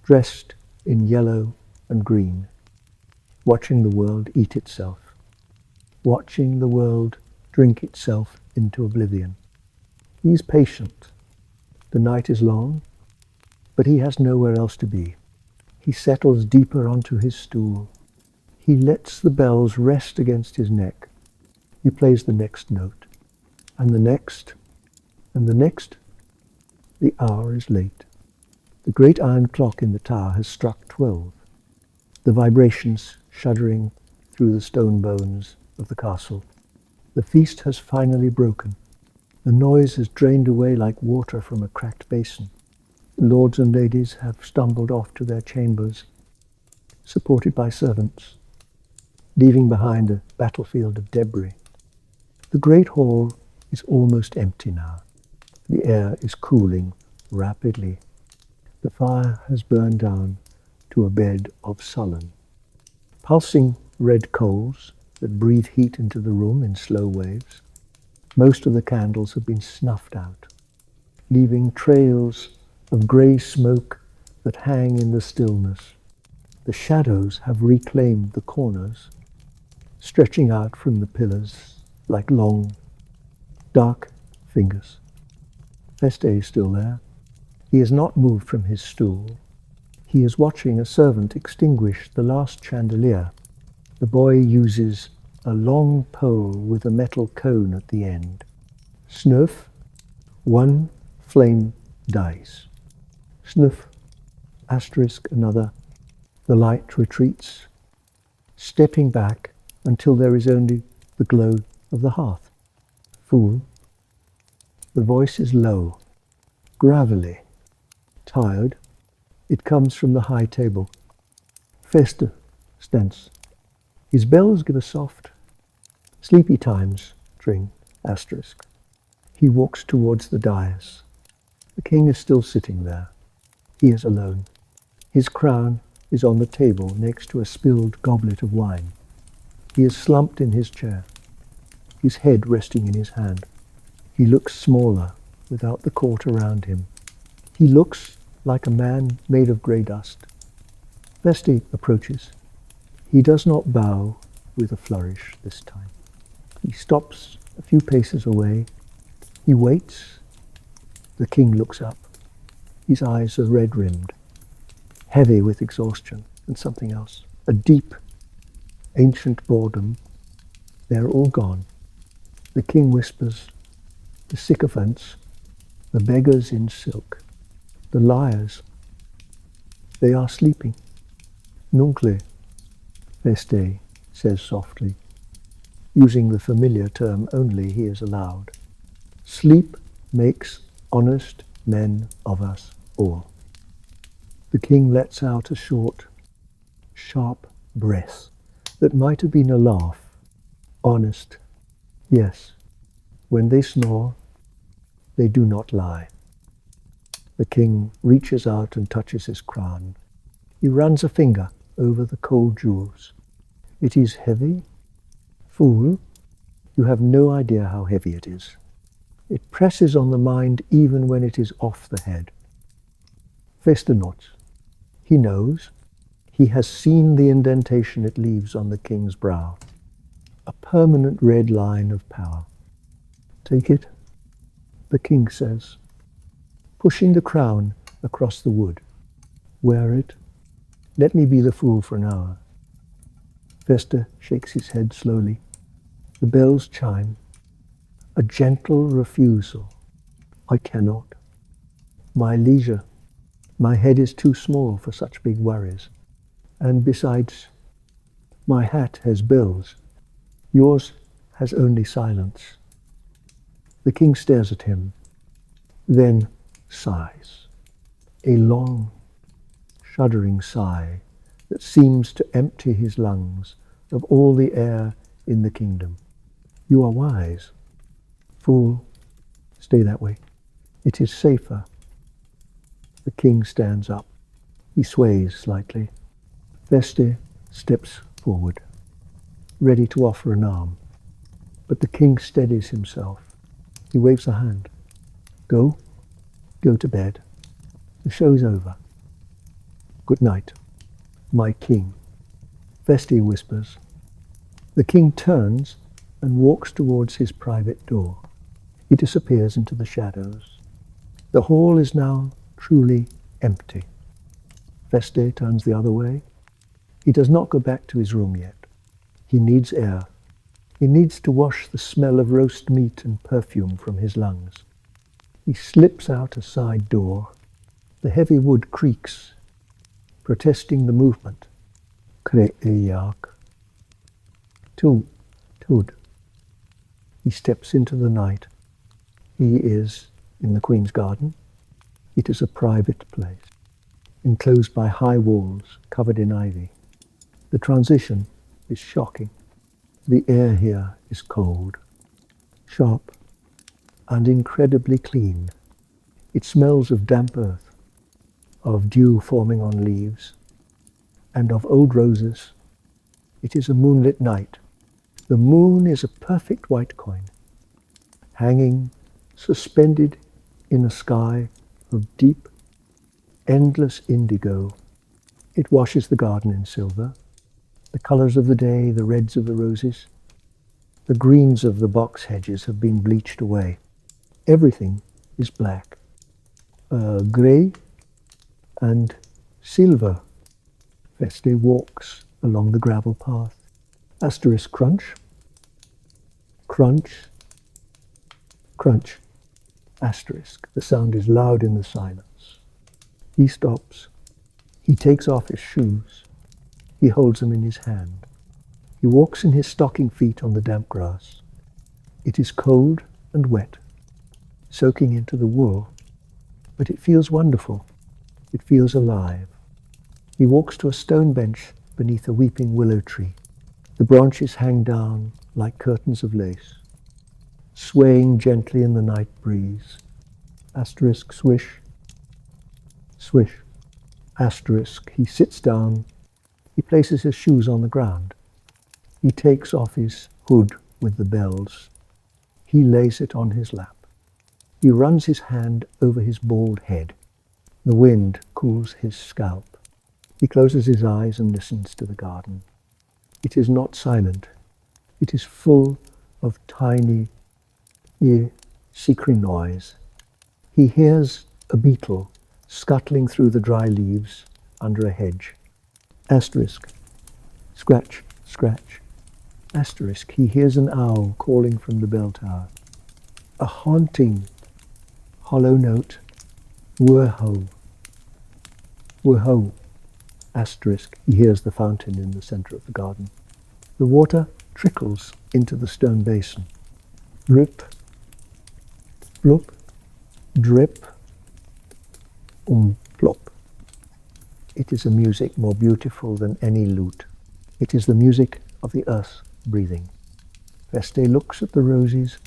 [SPEAKER 1] dressed in yellow and green, watching the world eat itself, watching the world drink itself into oblivion. He is patient. The night is long, but he has nowhere else to be. He settles deeper onto his stool. He lets the bells rest against his neck. He plays the next note, and the next, and the next. The hour is late. The great iron clock in the tower has struck 12. The vibrations shuddering through the stone bones of the castle. The feast has finally broken. The noise has drained away like water from a cracked basin. The lords and ladies have stumbled off to their chambers, supported by servants, leaving behind a battlefield of debris. The great hall is almost empty now. The air is cooling rapidly. The fire has burned down to a bed of sullen, pulsing red coals that breathe heat into the room in slow waves. Most of the candles have been snuffed out, leaving trails of grey smoke that hang in the stillness. The shadows have reclaimed the corners, stretching out from the pillars like long, dark fingers. Feste is still there. He has not moved from his stool. He is watching a servant extinguish the last chandelier. The boy uses a long pole with a metal cone at the end. Snuff, one flame dies. Snuff, asterisk, another. The light retreats, stepping back until there is only the glow of the hearth. Fool. The voice is low, gravelly, tired. It comes from the high table. Feste stands. His bells give a soft, sleepy times string, asterisk. He walks towards the dais. The king is still sitting there. He is alone. His crown is on the table next to a spilled goblet of wine. He is slumped in his chair, his head resting in his hand. He looks smaller without the court around him. He looks like a man made of grey dust. Feste approaches. He does not bow with a flourish this time. He stops a few paces away. He waits. The king looks up. His eyes are red-rimmed, heavy with exhaustion and something else. A deep, ancient boredom. They're all gone. The king whispers, the sycophants, the beggars in silk, the liars, they are sleeping. Nuncle, Feste says softly, using the familiar term only he is allowed. Sleep makes honest men of us all. The king lets out a short, sharp breath that might have been a laugh. Honest, yes, when they snore, they do not lie. The king reaches out and touches his crown. He runs a finger over the cold jewels. It is heavy. Fool, you have no idea how heavy it is. It presses on the mind even when it is off the head. Feste nods. He knows. He has seen the indentation it leaves on the king's brow. A permanent red line of power. Take it, the king says, pushing the crown across the wood. Wear it. Let me be the fool for an hour. Feste shakes his head slowly. The bells chime. A gentle refusal. I cannot. My leisure. My head is too small for such big worries. And besides, my hat has bells. Yours has only silence. The king stares at him, then sighs. A long, shuddering sigh that seems to empty his lungs of all the air in the kingdom. You are wise. Fool, stay that way. It is safer. The king stands up. He sways slightly. Feste steps forward, ready to offer an arm. But the king steadies himself. He waves a hand. Go to bed. The show's over. Good night, my king. Feste whispers. The king turns and walks towards his private door. He disappears into the shadows. The hall is now truly empty. Feste turns the other way. He does not go back to his room yet. He needs air. He needs to wash the smell of roast meat and perfume from his lungs. He slips out a side door. The heavy wood creaks, protesting the movement. Kreeak. Tud. He steps into the night. He is in the Queen's garden. It is a private place, enclosed by high walls covered in ivy. The transition is shocking. The air here is cold, sharp, and incredibly clean. It smells of damp earth, of dew forming on leaves, and of old roses. It is a moonlit night. The moon is a perfect white coin, hanging, suspended in a sky of deep, endless indigo. It washes the garden in silver, the colours of the day, the reds of the roses. The greens of the box hedges have been bleached away. Everything is black, grey and silver. Feste walks along the gravel path. Asterisk crunch, crunch, crunch, asterisk. The sound is loud in the silence. He stops. He takes off his shoes. He holds them in his hand. He walks in his stocking feet on the damp grass. It is cold and wet, soaking into the wool, but it feels wonderful. It feels alive. He walks to a stone bench beneath a weeping willow tree. The branches hang down like curtains of lace, swaying gently in the night breeze. Asterisk swish, swish. Asterisk. He sits down. He places his shoes on the ground. He takes off his hood with the bells. He lays it on his lap. He runs his hand over his bald head. The wind cools his scalp. He closes his eyes and listens to the garden. It is not silent. It is full of tiny, secret noise. He hears a beetle scuttling through the dry leaves under a hedge. Asterisk. Scratch, scratch. Asterisk. He hears an owl calling from the bell tower. A haunting, hollow note. Whir-ho. Whir-ho. Asterisk. He hears the fountain in the center of the garden. The water trickles into the stone basin. Drip, blop, drip, plop. It is a music more beautiful than any lute. It is the music of the earth breathing. Feste looks at the roses.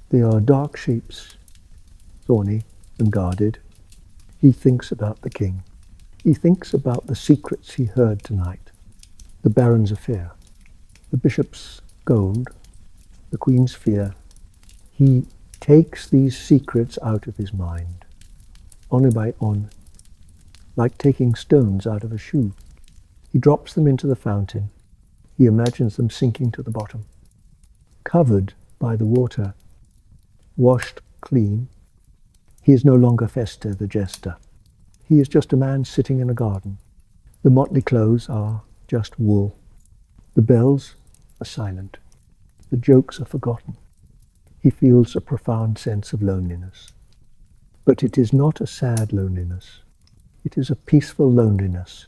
[SPEAKER 1] They are dark shapes, thorny and guarded. He thinks about the king. He thinks about the secrets he heard tonight. The baron's affair, the bishop's gold, the queen's fear. He takes these secrets out of his mind, on by on, like taking stones out of a shoe. He drops them into the fountain. He imagines them sinking to the bottom, covered by the water, washed clean. He is no longer Feste the Jester. He is just a man sitting in a garden. The motley clothes are just wool. The bells are silent. The jokes are forgotten. He feels a profound sense of loneliness. But it is not a sad loneliness. It is a peaceful loneliness.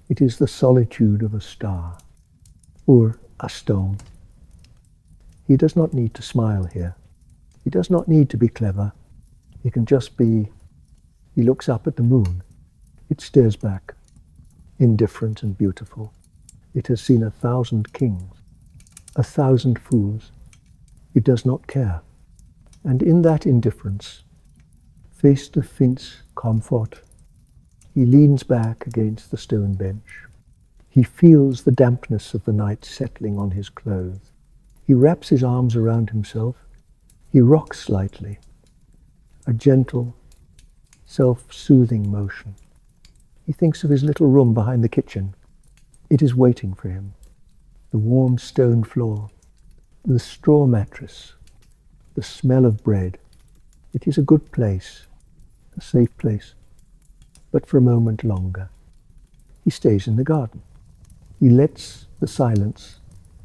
[SPEAKER 1] It is the solitude of a star or a stone. He does not need to smile here. He does not need to be clever. He can just be. He looks up at the moon. It stares back, indifferent and beautiful. It has seen 1,000 kings, 1,000 fools. It does not care. And in that indifference, Feste finds comfort. He leans back against the stone bench. He feels the dampness of the night settling on his clothes. He wraps his arms around himself. He rocks slightly, a gentle, self-soothing motion. He thinks of his little room behind the kitchen. It is waiting for him. The warm stone floor, the straw mattress, the smell of bread. It is a good place, a safe place. But for a moment longer, he stays in the garden. He lets the silence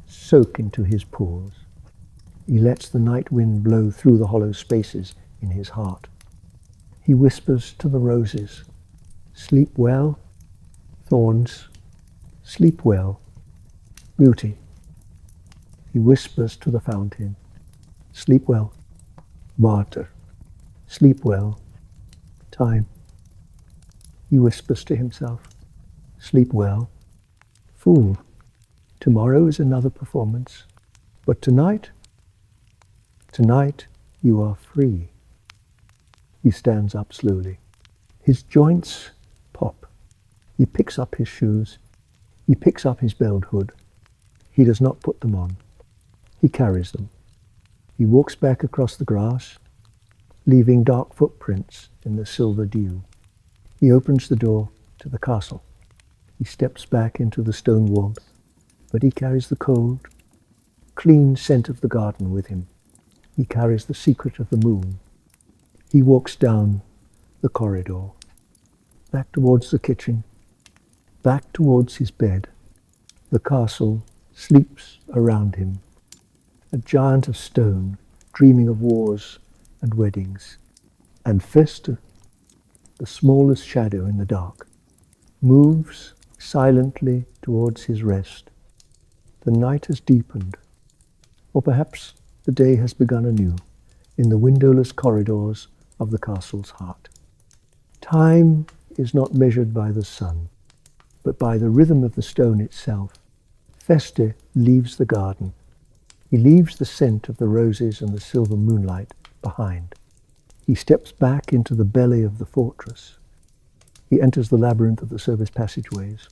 [SPEAKER 1] soak into his pores. He lets the night wind blow through the hollow spaces in his heart. He whispers to the roses, "Sleep well, thorns, sleep well, beauty." He whispers to the fountain, "Sleep well, water, sleep well, time." He whispers to himself, "Sleep well, fool. Tomorrow is another performance, but tonight you are free." He stands up slowly. His joints pop. He picks up his shoes. He picks up his belled hood. He does not put them on. He carries them. He walks back across the grass, leaving dark footprints in the silver dew. He opens the door to the castle. He steps back into the stone warmth, but he carries the cold, clean scent of the garden with him. He carries the secret of the moon. He walks down the corridor, back towards the kitchen, back towards his bed. The castle sleeps around him, a giant of stone, dreaming of wars and weddings. And Feste, the smallest shadow in the dark, moves silently towards his rest. The night has deepened, or perhaps the day has begun anew in the windowless corridors of the castle's heart. Time is not measured by the sun, but by the rhythm of the stone itself. Feste leaves the garden. He leaves the scent of the roses and the silver moonlight behind. He steps back into the belly of the fortress. He enters the labyrinth of the service passageways.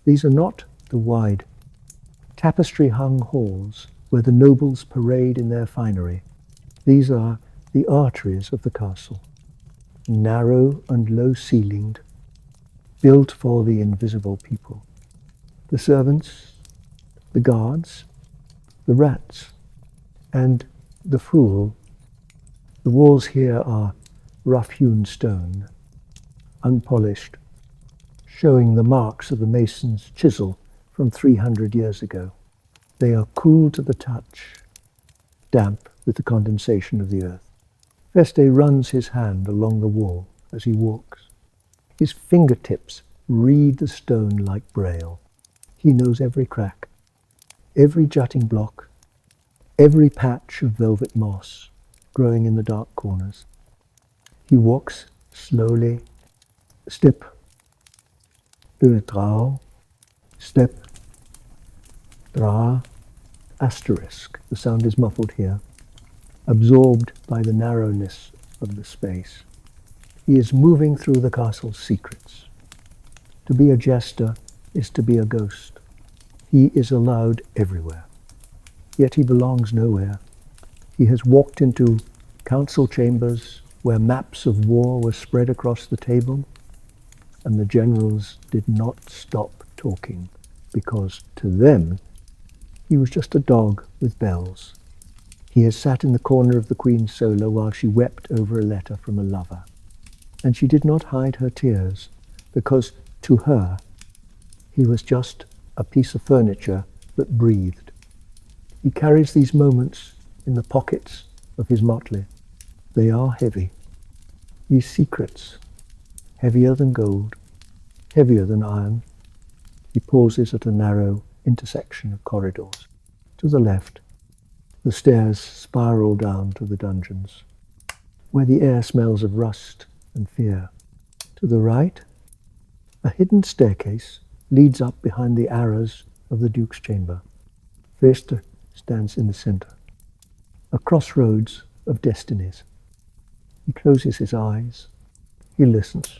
[SPEAKER 1] These are not the wide, tapestry-hung halls where the nobles parade in their finery. These are the arteries of the castle, narrow and low-ceilinged, built for the invisible people. The servants, the guards, the rats, and the fool. The walls here are rough-hewn stone, unpolished, showing the marks of the mason's chisel from 300 years ago. They are cool to the touch, damp with the condensation of the earth. Feste runs his hand along the wall as he walks. His fingertips read the stone like braille. He knows every crack, every jutting block, every patch of velvet moss growing in the dark corners. He walks slowly, step, draw, step, draw, asterisk. The sound is muffled here, absorbed by the narrowness of the space. He is moving through the castle's secrets. To be a jester is to be a ghost. He is allowed everywhere, yet he belongs nowhere. He has walked into council chambers where maps of war were spread across the table, and the generals did not stop talking, because to them he was just a dog with bells. He has sat in the corner of the Queen's solo while she wept over a letter from a lover, and she did not hide her tears, because to her he was just a piece of furniture that breathed. He carries these moments in the pockets of his motley. They are heavy. These secrets, heavier than gold, heavier than iron. He pauses at a narrow intersection of corridors. To the left, the stairs spiral down to the dungeons, where the air smells of rust and fear. To the right, a hidden staircase leads up behind the arras of the Duke's chamber. Feste stands in the center, a crossroads of destinies. He closes his eyes. He listens.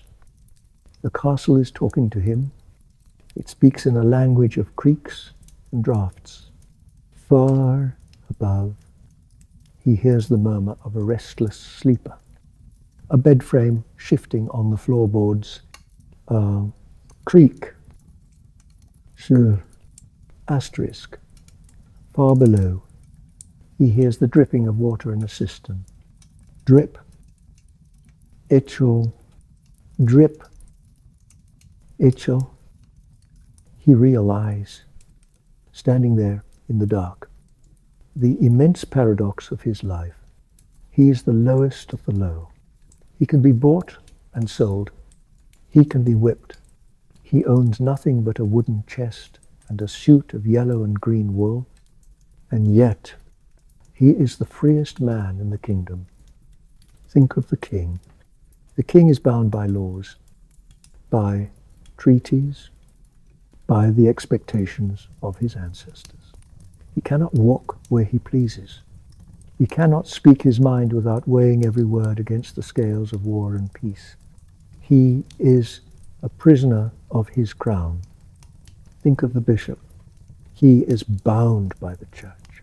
[SPEAKER 1] The castle is talking to him. It speaks in a language of creaks and draughts. Far above, he hears the murmur of a restless sleeper, a bed frame shifting on the floorboards, a creak, sur, asterisk. Far below, he hears the dripping of water in a cistern. Drip, etchel, drip, etchel. He realizes, standing there in the dark, the immense paradox of his life. He is the lowest of the low. He can be bought and sold. He can be whipped. He owns nothing but a wooden chest and a suit of yellow and green wool, and yet he is the freest man in the kingdom. Think of the king. The king is bound by laws, by treaties, by the expectations of his ancestors. He cannot walk where he pleases. He cannot speak his mind without weighing every word against the scales of war and peace. He is a prisoner of his crown. Think of the bishop. He is bound by the church,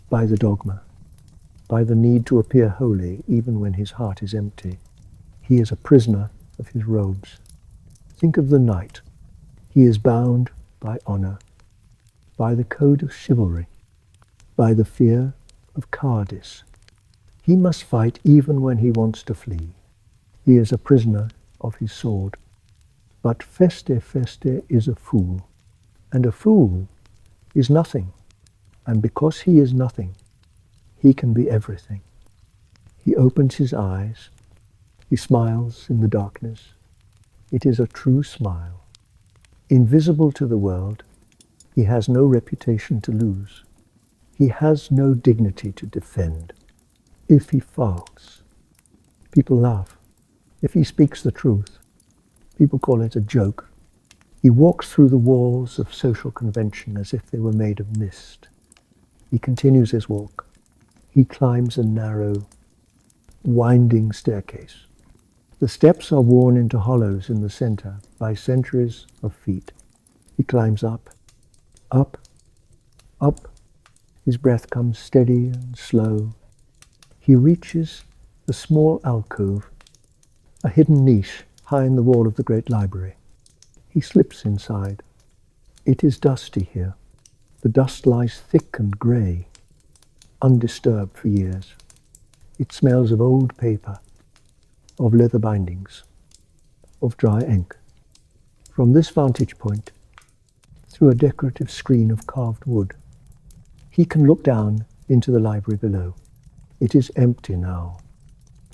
[SPEAKER 1] by the dogma, by the need to appear holy even when his heart is empty. He is a prisoner of his robes. Think of the knight. He is bound by honor, by the code of chivalry, by the fear of cowardice. He must fight even when he wants to flee. He is a prisoner of his sword. But Feste is a fool, and a fool is nothing. And because he is nothing, he can be everything. He opens his eyes. He smiles in the darkness. It is a true smile. Invisible to the world, he has no reputation to lose. He has no dignity to defend. If he falls, people laugh. If he speaks the truth, people call it a joke. He walks through the walls of social convention as if they were made of mist. He continues his walk. He climbs a narrow, winding staircase. The steps are worn into hollows in the center by centuries of feet. He climbs up, up, up. His breath comes steady and slow. He reaches a small alcove, a hidden niche high in the wall of the great library. He slips inside. It is dusty here. The dust lies thick and grey, undisturbed for years. It smells of old paper, of leather bindings, of dry ink. From this vantage point, through a decorative screen of carved wood, he can look down into the library below. It is empty now,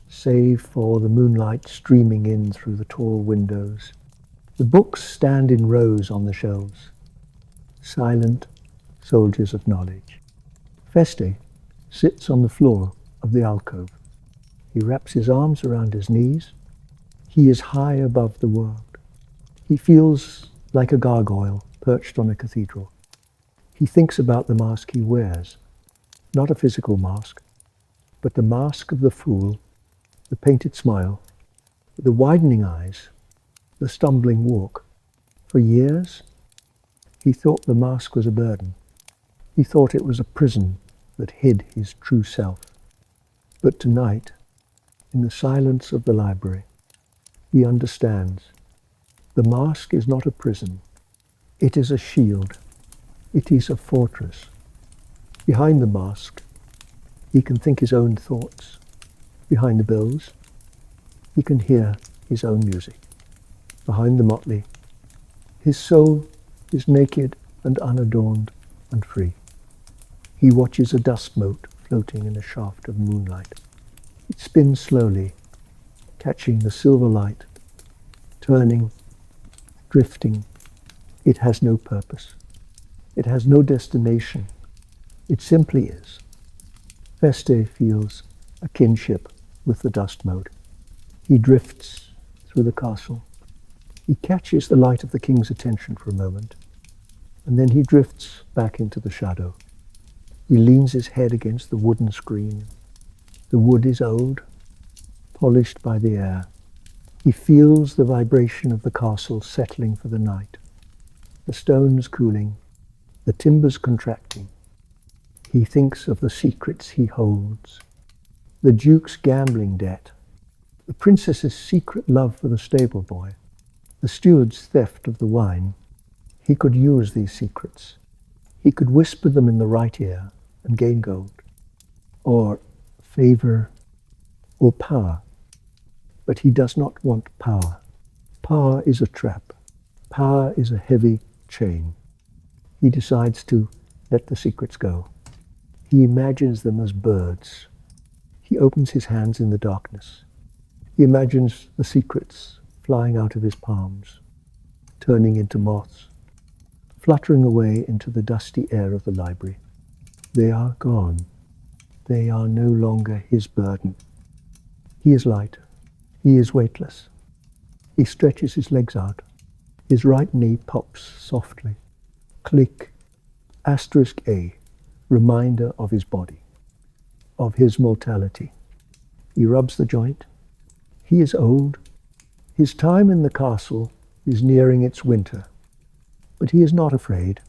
[SPEAKER 1] save for the moonlight streaming in through the tall windows. The books stand in rows on the shelves, silent soldiers of knowledge. Feste sits on the floor of the alcove. He wraps his arms around his knees. He is high above the world. He feels like a gargoyle perched on a cathedral. He thinks about the mask he wears, not a physical mask, but the mask of the fool, the painted smile, the widening eyes, the stumbling walk. For years, he thought the mask was a burden. He thought it was a prison that hid his true self. But tonight, in the silence of the library, he understands. The mask is not a prison. It is a shield. It is a fortress. Behind the mask, he can think his own thoughts. Behind the bills, he can hear his own music. Behind the motley, his soul is naked and unadorned and free. He watches a dust mote floating in a shaft of moonlight. It spins slowly, catching the silver light, turning, drifting. It has no purpose. It has no destination. It simply is. Feste feels a kinship with the dust mote. He drifts through the castle. He catches the light of the king's attention for a moment, and then he drifts back into the shadow. He leans his head against the wooden screen. The wood is old, polished by the air. He feels the vibration of the castle settling for the night. The stones cooling, the timbers contracting. He thinks of the secrets he holds. The duke's gambling debt, the princess's secret love for the stable boy, the steward's theft of the wine. He could use these secrets. He could whisper them in the right ear and gain gold, or favor, or power. But he does not want power. Power is a trap. Power is a heavy chain. He decides to let the secrets go. He imagines them as birds. He opens his hands in the darkness. He imagines the secrets flying out of his palms, turning into moths, fluttering away into the dusty air of the library. They are gone. They are no longer his burden. He is light. He is weightless. He stretches his legs out. His right knee pops softly. Click. Asterisk A. Reminder of his body, of his mortality. He rubs the joint. He is old. His time in the castle is nearing its winter. But he is not afraid.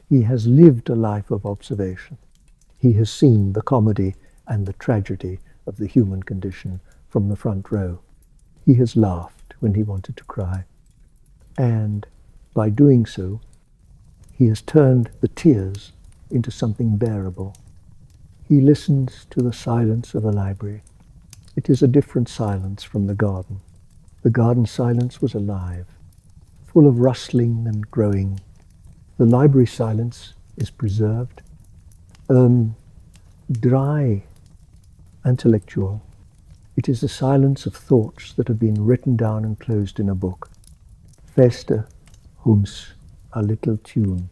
[SPEAKER 1] He has lived a life of observation. He has seen the comedy and the tragedy of the human condition from the front row. He has laughed when he wanted to cry. And by doing so, he has turned the tears into something bearable. He listens to the silence of the library. It is a different silence from the garden. The garden silence was alive, full of rustling and growing. The library silence is preserved, dry, intellectual. It is the silence of thoughts that have been written down and closed in a book. Feste, hums, a little tune.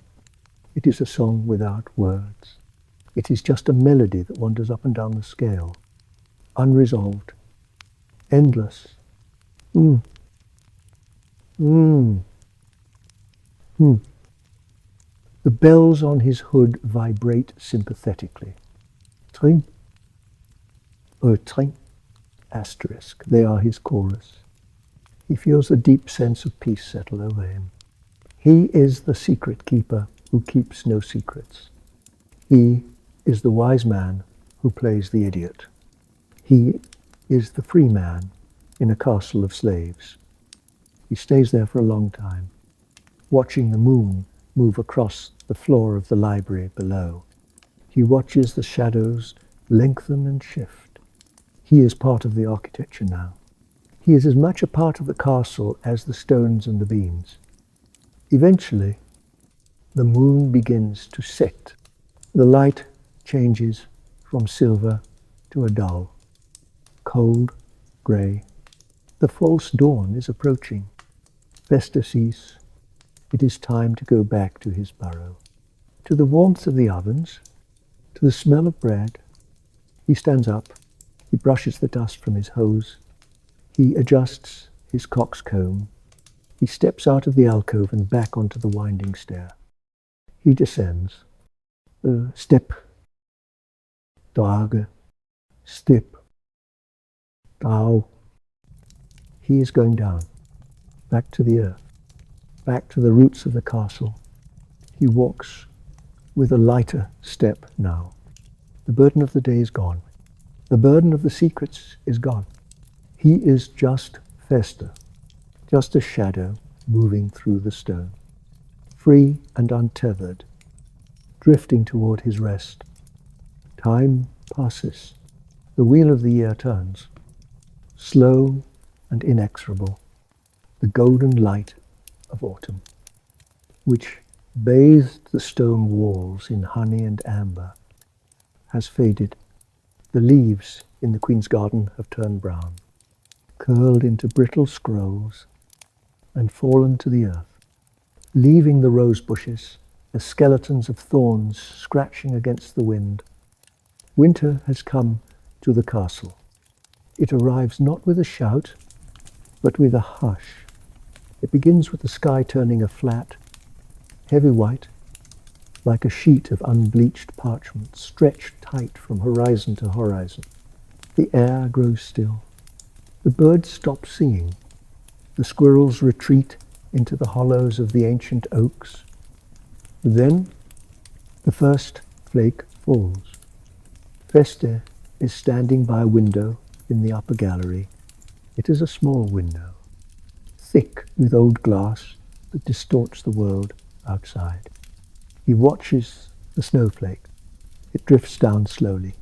[SPEAKER 1] It is a song without words. It is just a melody that wanders up and down the scale, unresolved, endless. The bells on his hood vibrate sympathetically. Tring, tring. asterisk. They are his chorus. He feels a deep sense of peace settle over him. He is the secret keeper who keeps no secrets. He is the wise man who plays the idiot. He is the free man in a castle of slaves. He stays there for a long time, watching the moon move across the floor of the library below. He watches the shadows lengthen and shift. He is part of the architecture now. He is as much a part of the castle as the stones and the beams. Eventually, the moon begins to set. The light changes from silver to a dull, cold grey. The false dawn is approaching. Feste sees it is time to go back to his burrow, to the warmth of the ovens, to the smell of bread. He stands up. He brushes the dust from his hose. He adjusts his coxcomb. He steps out of the alcove and back onto the winding stair. He descends. Step, drage, step, down. He is going down, back to the earth, back to the roots of the castle. He walks with a lighter step now. The burden of the day is gone. The burden of the secrets is gone. He is just Feste, just a shadow moving through the stone, free and untethered, drifting toward his rest. Time passes. The wheel of the year turns, slow and inexorable. The golden light of autumn, which bathed the stone walls in honey and amber, has faded. The leaves in the Queen's garden have turned brown, curled into brittle scrolls, and fallen to the earth, leaving the rose bushes as skeletons of thorns scratching against the wind. Winter has come to the castle. It arrives not with a shout, but with a hush. It begins with the sky turning a flat, heavy white, like a sheet of unbleached parchment stretched tight from horizon to horizon. The air grows still. The birds stop singing. The squirrels retreat into the hollows of the ancient oaks. Then the first flake falls. Feste is standing by a window in the upper gallery. It is a small window, thick with old glass that distorts the world outside. He watches the snowflake. It drifts down slowly,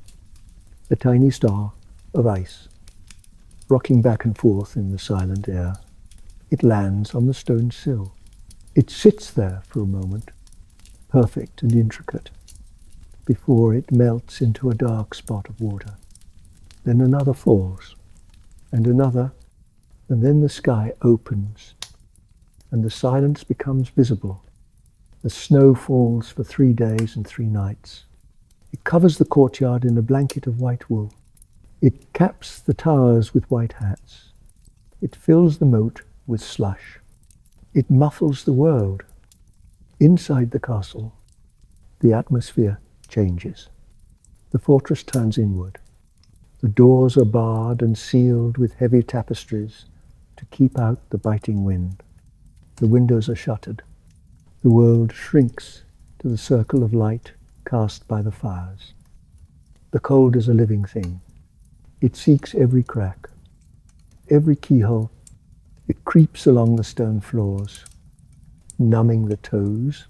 [SPEAKER 1] a tiny star of ice, rocking back and forth in the silent air. It lands on the stone sill. It sits there for a moment, perfect and intricate, before it melts into a dark spot of water. Then another falls, and another, and then the sky opens, and the silence becomes visible. The snow falls for 3 days and 3 nights. It covers the courtyard in a blanket of white wool. It caps the towers with white hats. It fills the moat with slush. It muffles the world. Inside the castle, the atmosphere changes. The fortress turns inward. The doors are barred and sealed with heavy tapestries to keep out the biting wind. The windows are shuttered. The world shrinks to the circle of light cast by the fires. The cold is a living thing. It seeks every crack, every keyhole. It creeps along the stone floors, numbing the toes.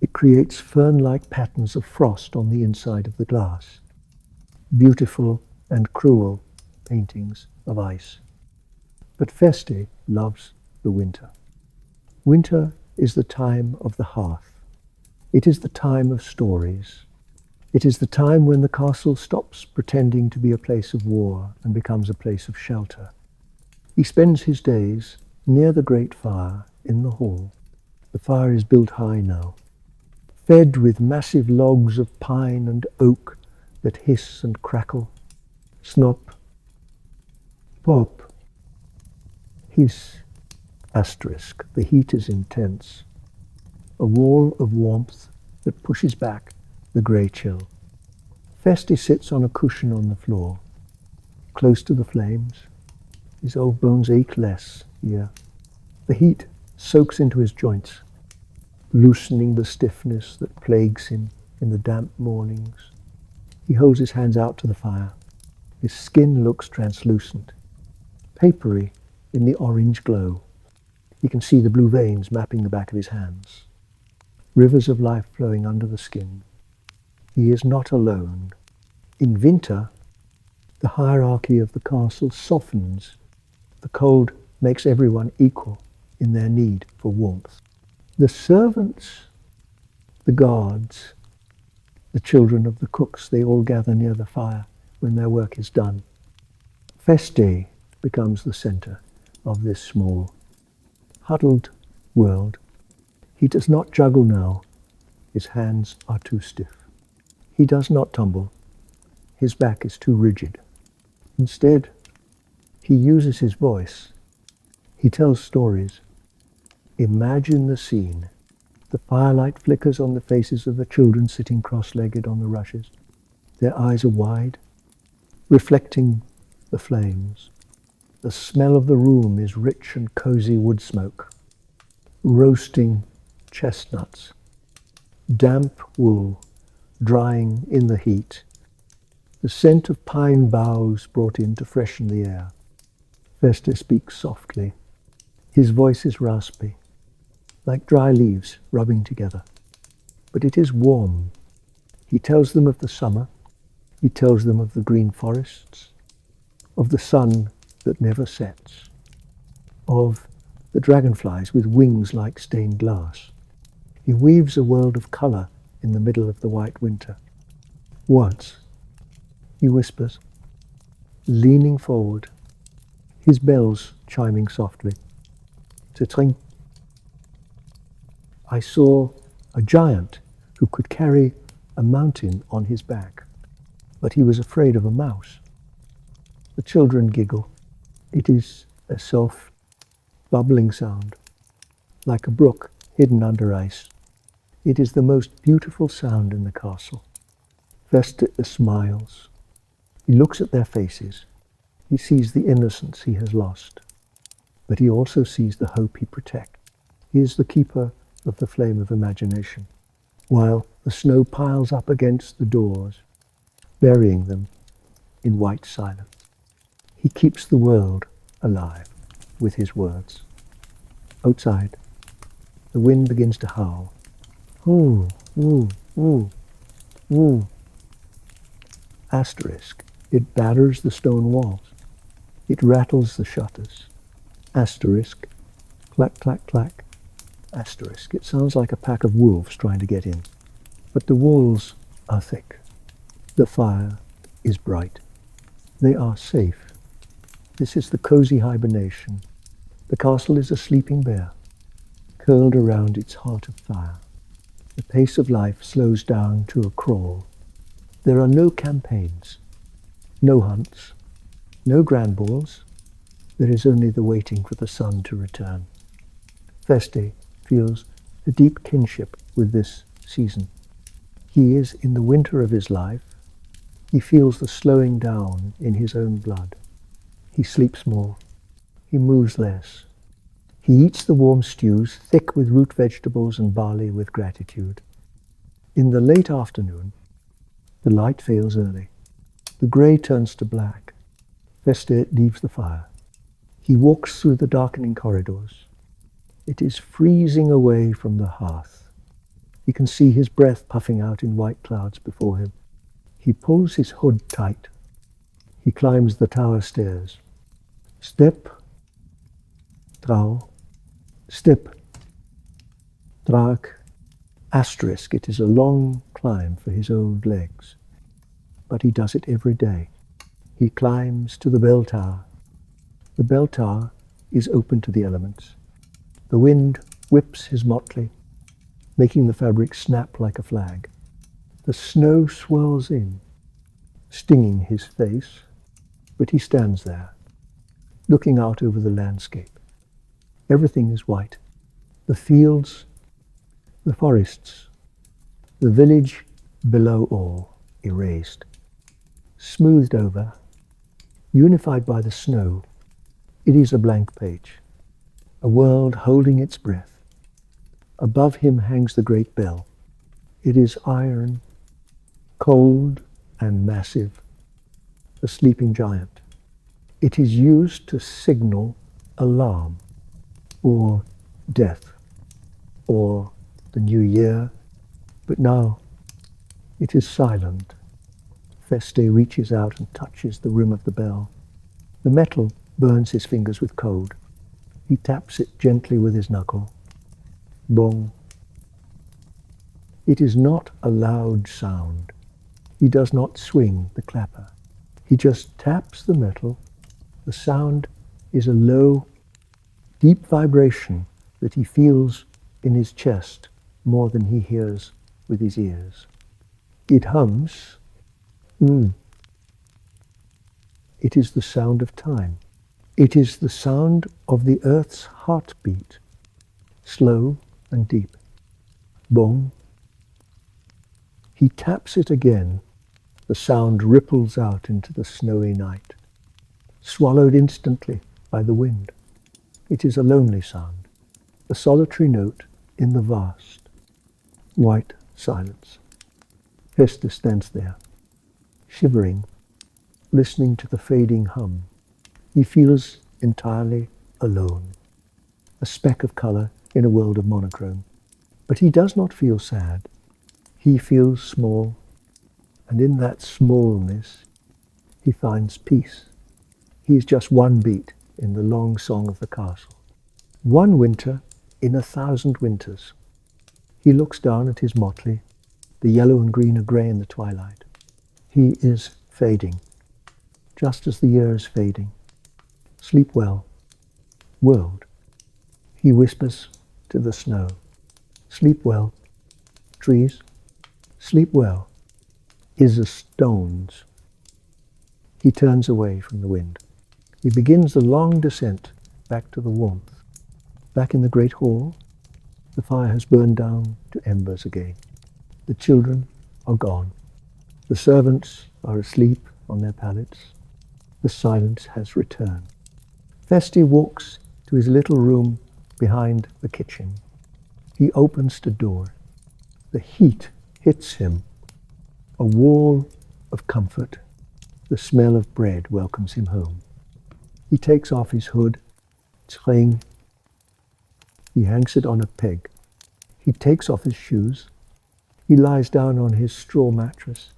[SPEAKER 1] It creates fern-like patterns of frost on the inside of the glass. Beautiful and cruel paintings of ice. But Feste loves the winter. Winter is the time of the hearth. It is the time of stories. It is the time when the castle stops pretending to be a place of war and becomes a place of shelter. He spends his days near the great fire in the hall. The fire is built high now, fed with massive logs of pine and oak that hiss and crackle. Snop, pop, hiss, asterisk. The heat is intense. A wall of warmth that pushes back the grey chill. Feste sits on a cushion on the floor. close to the flames. His old bones ache less here. The heat soaks into his joints, loosening the stiffness that plagues him in the damp mornings. He holds his hands out to the fire. His skin looks translucent, papery in the orange glow. He can see the blue veins mapping the back of his hands. Rivers of life flowing under the skin. He is not alone. In winter, the hierarchy of the castle softens. The cold makes everyone equal in their need for warmth. The servants, the guards, the children of the cooks, they all gather near the fire when their work is done. Feste becomes the center of this small, huddled world. He does not juggle now. His hands are too stiff. He does not tumble. His back is too rigid. Instead, he uses his voice. He tells stories. Imagine the scene. The firelight flickers on the faces of the children sitting cross-legged on the rushes. Their eyes are wide, reflecting the flames. The smell of the room is rich and cozy wood smoke, roasting chestnuts, damp wool drying in the heat, the scent of pine boughs brought in to freshen the air. Feste speaks softly. His voice is raspy, like dry leaves rubbing together. But it is warm. He tells them of the summer. He tells them of the green forests, of the sun that never sets, of the dragonflies with wings like stained glass. He weaves a world of color in the middle of the white winter. Once, he whispers, leaning forward, his bells chiming softly. Tring. I saw a giant who could carry a mountain on his back, but he was afraid of a mouse. The children giggle. It is a soft, bubbling sound, like a brook hidden under ice. It is the most beautiful sound in the castle. Feste smiles. He looks at their faces. He sees the innocence he has lost, but he also sees the hope he protects. He is the keeper of the flame of imagination, while the snow piles up against the doors, burying them in white silence. He keeps the world alive with his words. Outside, the wind begins to howl. Ooh, ooh, ooh, ooh. Asterisk. It batters the stone walls. It rattles the shutters. Asterisk. Clack, clack, clack. Asterisk. It sounds like a pack of wolves trying to get in. But the walls are thick. The fire is bright. They are safe. This is the cozy hibernation. The castle is a sleeping bear, curled around its heart of fire. The pace of life slows down to a crawl. There are no campaigns, no hunts, no grand balls. There is only the waiting for the sun to return. Feste feels a deep kinship with this season. He is in the winter of his life. He feels the slowing down in his own blood. He sleeps more. He moves less. He eats the warm stews, thick with root vegetables and barley, with gratitude. In the late afternoon, the light fails early. The grey turns to black. Feste leaves the fire. He walks through the darkening corridors. It is freezing away from the hearth. He can see his breath puffing out in white clouds before him. He pulls his hood tight. He climbs the tower stairs. Step, trouw, step, draak, asterisk. It is a long climb for his old legs, but he does it every day. He climbs to the bell tower. The bell tower is open to the elements. The wind whips his motley, making the fabric snap like a flag. The snow swirls in, stinging his face, but he stands there, looking out over the landscape. Everything is white. The fields, the forests, the village below all erased, smoothed over, Unified by the snow, it is a blank page, a world holding its breath. Above him hangs the great bell. It is iron, cold and massive, a sleeping giant. It is used to signal alarm, or death, or the new year, but now it is silent. Feste reaches out and touches the rim of the bell. The metal burns his fingers with cold. He taps it gently with his knuckle. Bong. It is not a loud sound. He does not swing the clapper. He just taps the metal. The sound is a low, deep vibration that he feels in his chest more than he hears with his ears. It hums. It is the sound of time. It is the sound of the earth's heartbeat, slow and deep. Bong. He taps it again. The sound ripples out into the snowy night, swallowed instantly by the wind. It is a lonely sound, a solitary note in the vast, white silence. Feste stands there, shivering, listening to the fading hum. He feels entirely alone, a speck of color in a world of monochrome. But he does not feel sad. He feels small, and in that smallness he finds peace. He is just one beat in the long song of the castle. One winter in 1,000 winters. He looks down at his motley. The yellow and green are grey in the twilight. He is fading, just as the year is fading. Sleep well, world. He whispers to the snow. Sleep well, trees. Sleep well, is the stones. He turns away from the wind. He begins the long descent back to the warmth. Back in the great hall, the fire has burned down to embers again. The children are gone. The servants are asleep on their pallets. The silence has returned. Feste walks to his little room behind the kitchen. He opens the door. The heat hits him. A wall of comfort. The smell of bread welcomes him home. He takes off his hood. Tring. He hangs it on a peg. He takes off his shoes. He lies down on his straw mattress.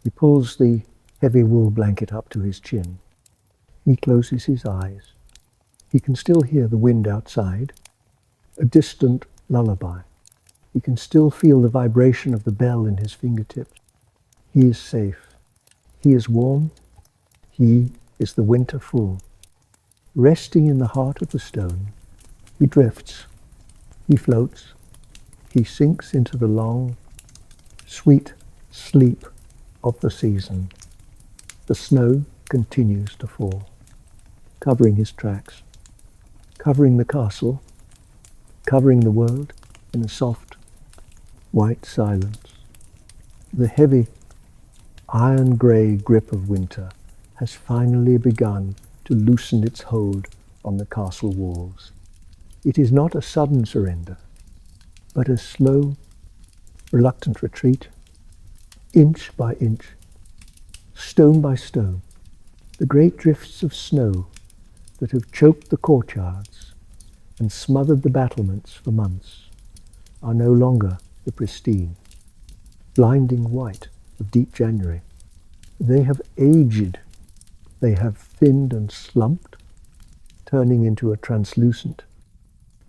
[SPEAKER 1] He pulls the heavy wool blanket up to his chin. He closes his eyes. He can still hear the wind outside, a distant lullaby. He can still feel the vibration of the bell in his fingertips. He is safe. He is warm. He is the winter fool. Resting in the heart of the stone, he drifts. He floats. He sinks into the long, sweet sleep of the season. The snow continues to fall, covering his tracks, covering the castle, covering the world in a soft, white silence. The heavy, iron-grey grip of winter has finally begun to loosen its hold on the castle walls. It is not a sudden surrender, but a slow, reluctant retreat, inch by inch, stone by stone. The great drifts of snow that have choked the courtyards and smothered the battlements for months are no longer the pristine, blinding white of deep January. They have aged. They have thinned and slumped, turning into a translucent,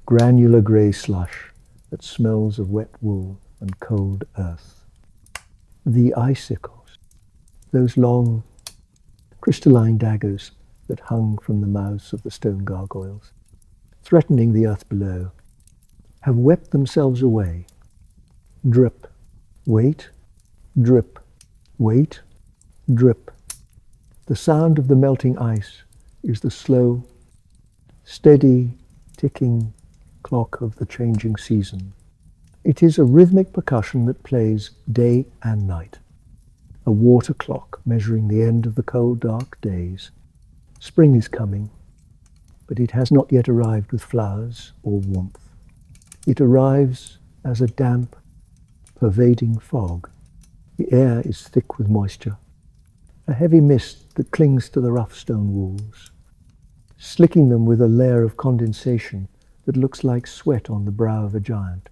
[SPEAKER 1] granular grey slush that smells of wet wool and cold earth. The icicles, those long, crystalline daggers that hung from the mouths of the stone gargoyles, threatening the earth below, have wept themselves away. Drip, wait, drip, wait, drip. The sound of the melting ice is the slow, steady, ticking clock of the changing season. It is a rhythmic percussion that plays day and night, a water clock measuring the end of the cold, dark days, Spring is coming, but it has not yet arrived with flowers or warmth. It arrives as a damp, pervading fog. The air is thick with moisture, a heavy mist that clings to the rough stone walls, slicking them with a layer of condensation that looks like sweat on the brow of a giant.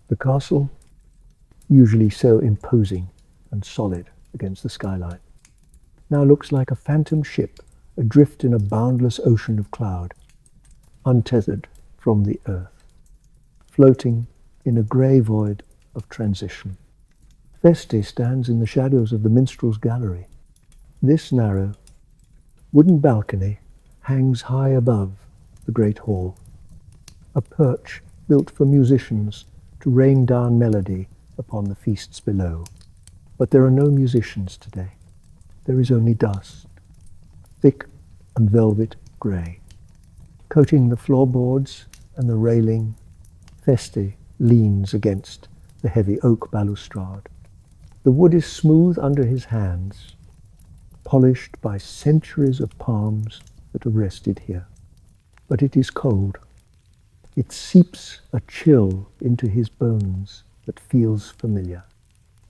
[SPEAKER 1] The castle, usually so imposing and solid against the skyline, now looks like a phantom ship adrift in a boundless ocean of cloud, untethered from the earth, floating in a grey void of transition. Feste stands in the shadows of the minstrel's gallery. This narrow, wooden balcony hangs high above the great hall, a perch built for musicians to rain down melody upon the feasts below. But there are no musicians today. There is only dust, thick and velvet grey. Coating the floorboards and the railing, Feste leans against the heavy oak balustrade. The wood is smooth under his hands, polished by centuries of palms that have rested here. But it is cold. It seeps a chill into his bones that feels familiar,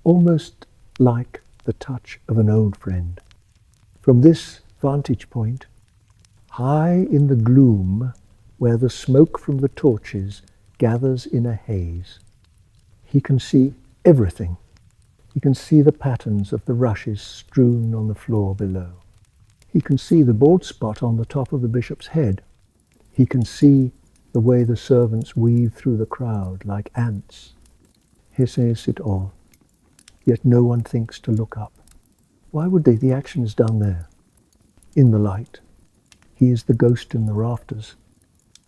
[SPEAKER 1] almost like the touch of an old friend. From this vantage point, high in the gloom where the smoke from the torches gathers in a haze, he can see everything. He can see the patterns of the rushes strewn on the floor below. He can see the bald spot on the top of the bishop's head. He can see the way the servants weave through the crowd like ants. He sees it all, yet no one thinks to look up. Why would they? The action is down there, in the light. He is the ghost in the rafters,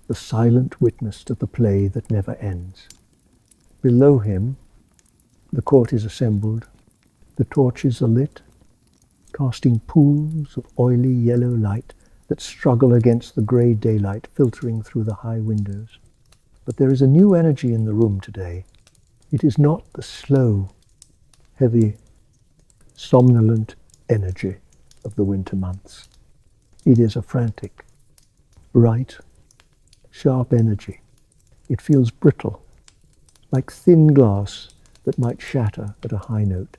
[SPEAKER 1] the silent witness to the play that never ends. Below him, the court is assembled. The torches are lit, casting pools of oily yellow light that struggle against the grey daylight filtering through the high windows. But there is a new energy in the room today. It is not the slow, heavy, somnolent energy of the winter months. It is a frantic, bright, sharp energy. It feels brittle, like thin glass that might shatter at a high note.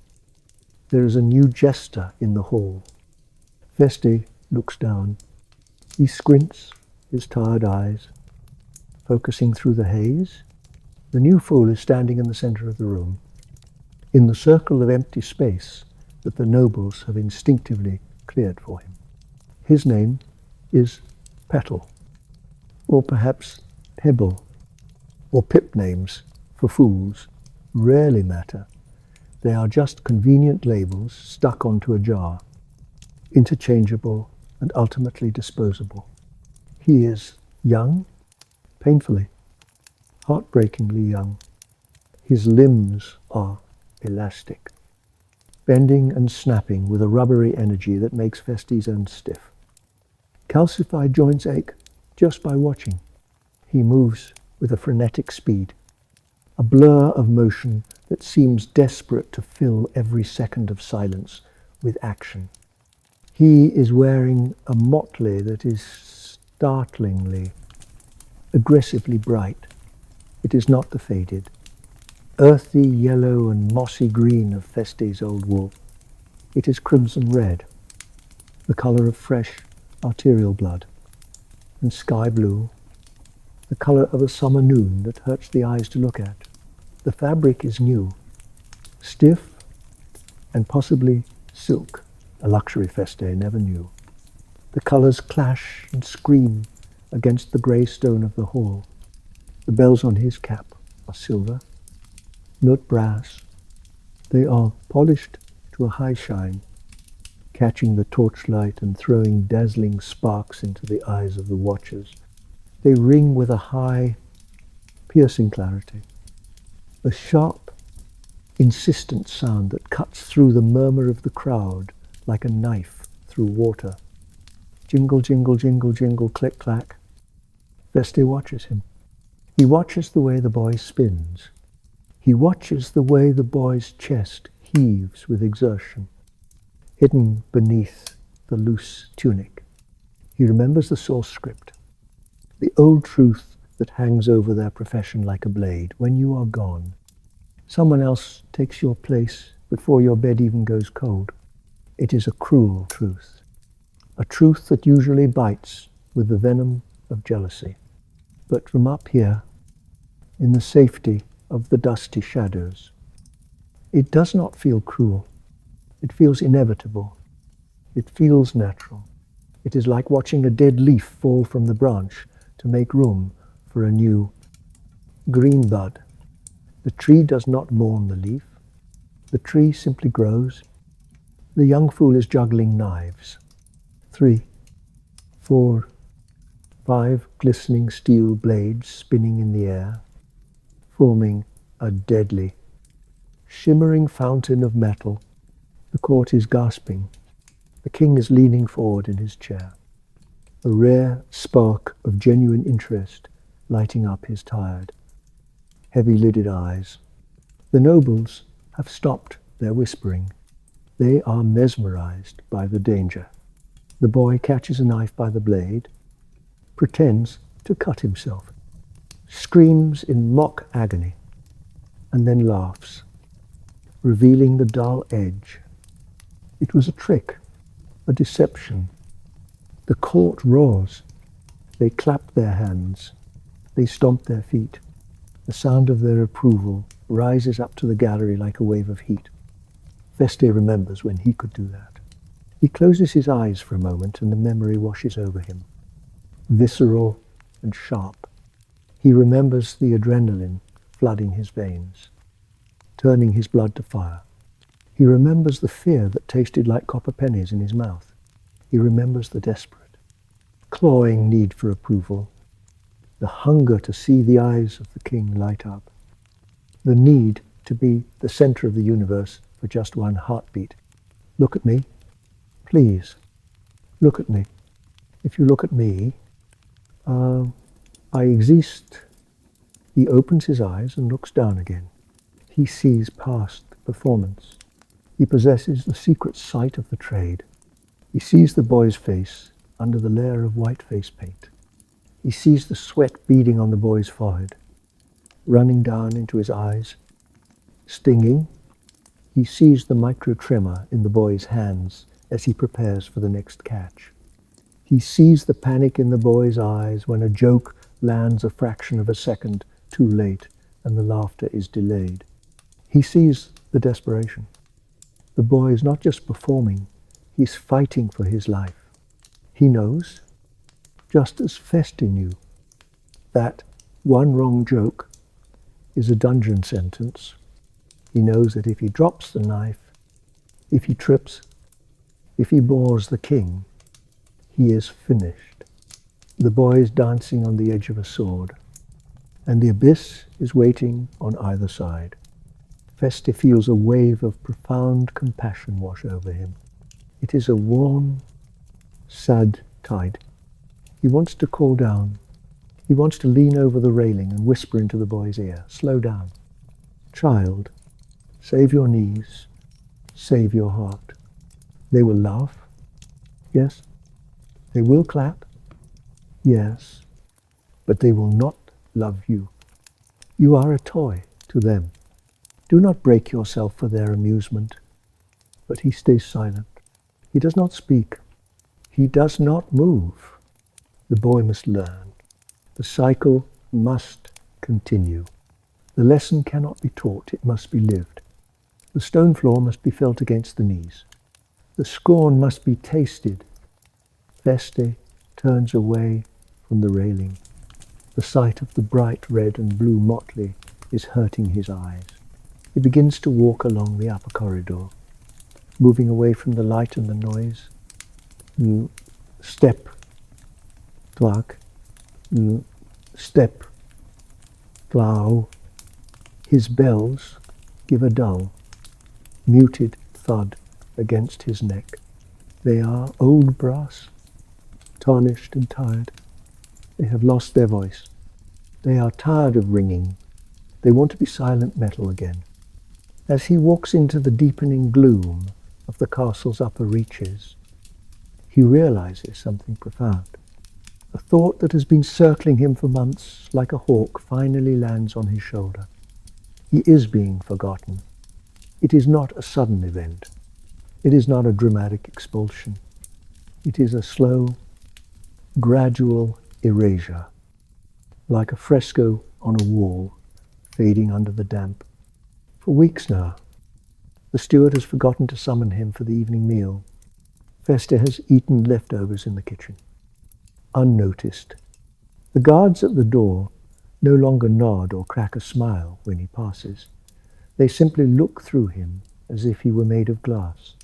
[SPEAKER 1] There is a new Jester in the hall. Feste looks down. He squints his tired eyes, focusing through the haze. The new fool is standing in the center of the room, in the circle of empty space that the nobles have instinctively cleared for him. His name is Petal, or perhaps Pebble, or pip names for fools rarely matter. They are just convenient labels stuck onto a jar, interchangeable and ultimately disposable. He is young, painfully, heartbreakingly young. His limbs are elastic, bending and snapping with a rubbery energy that makes Feste's own stiff. Calcified joints ache just by watching. He moves with a frenetic speed, a blur of motion that seems desperate to fill every second of silence with action. He is wearing a motley that is startlingly, aggressively bright. It is not the faded, earthy yellow and mossy green of Feste's old wool. It is crimson red, the color of fresh arterial blood, and sky blue, the color of a summer noon that hurts the eyes to look at. The fabric is new, stiff and possibly silk, a luxury Feste never knew. The colors clash and scream against the grey stone of the hall. The bells on his cap are silver, not brass. They are polished to a high shine, catching the torchlight and throwing dazzling sparks into the eyes of the watchers. They ring with a high, piercing clarity, a sharp, insistent sound that cuts through the murmur of the crowd like a knife through water. Jingle, jingle, jingle, jingle, click, clack. Feste watches him. He watches the way the boy spins. He watches the way the boy's chest heaves with exertion, hidden beneath the loose tunic. He remembers the source script, the old truth that hangs over their profession like a blade. When you are gone, someone else takes your place before your bed even goes cold. It is a cruel truth, a truth that usually bites with the venom of jealousy. But from up here, in the safety of the dusty shadows, it does not feel cruel. It feels inevitable. It feels natural. It is like watching a dead leaf fall from the branch to make room for a new green bud. The tree does not mourn the leaf. The tree simply grows. The young fool is juggling knives. 3, 4, 5 glistening steel blades spinning in the air, forming a deadly, shimmering fountain of metal. The court is gasping. The king is leaning forward in his chair, a rare spark of genuine interest lighting up his tired, heavy-lidded eyes. The nobles have stopped their whispering. They are mesmerized by the danger. The boy catches a knife by the blade, pretends to cut himself, screams in mock agony, and then laughs, revealing the dull edge. It was a trick, a deception. The court roars. They clap their hands. They stomp their feet. The sound of their approval rises up to the gallery like a wave of heat. Feste remembers when he could do that. He closes his eyes for a moment and the memory washes over him, visceral and sharp. He remembers the adrenaline flooding his veins, turning his blood to fire. He remembers the fear that tasted like copper pennies in his mouth. He remembers the desperate, clawing need for approval, the hunger to see the eyes of the king light up, the need to be the center of the universe for just one heartbeat. Look at me. Please, look at me. If you look at me, I exist. He opens his eyes and looks down again. He sees past performance. He possesses the secret sight of the trade. He sees the boy's face under the layer of white face paint. He sees the sweat beading on the boy's forehead, running down into his eyes, stinging. He sees the micro tremor in the boy's hands as he prepares for the next catch. He sees the panic in the boy's eyes when a joke lands a fraction of a second too late and the laughter is delayed. He sees the desperation. The boy is not just performing, he's fighting for his life. He knows, just as Feste knew, that one wrong joke is a dungeon sentence. He knows that if he drops the knife, if he trips, if he bores the king, he is finished. The boy is dancing on the edge of a sword, and the abyss is waiting on either side. Feste feels a wave of profound compassion wash over him. It is a warm, sad tide. He wants to call down. He wants to lean over the railing and whisper into the boy's ear, "Slow down. Child, save your knees, save your heart." They will laugh. Yes. They will clap. Yes. But they will not love you. You are a toy to them. Do not break yourself for their amusement. But he stays silent. He does not speak. He does not move. The boy must learn. The cycle must continue. The lesson cannot be taught, it must be lived. The stone floor must be felt against the knees. The scorn must be tasted. Feste turns away from the railing. The sight of the bright red and blue motley is hurting his eyes. He begins to walk along the upper corridor, moving away from the light and the noise. Step, twak, step, tlau. His bells give a dull, muted thud against his neck. They are old brass, tarnished and tired. They have lost their voice. They are tired of ringing. They want to be silent metal again. As he walks into the deepening gloom of the castle's upper reaches, He realizes something profound. A thought that has been circling him for months like a hawk finally lands on his shoulder. He is being forgotten. It is not a sudden event. It is not a dramatic expulsion. It is a slow, gradual erasure, like a fresco on a wall, fading under the damp. For weeks now, the steward has forgotten to summon him for the evening meal. Feste has eaten leftovers in the kitchen, unnoticed. The guards at the door no longer nod or crack a smile when he passes. They simply look through him as if he were made of glass.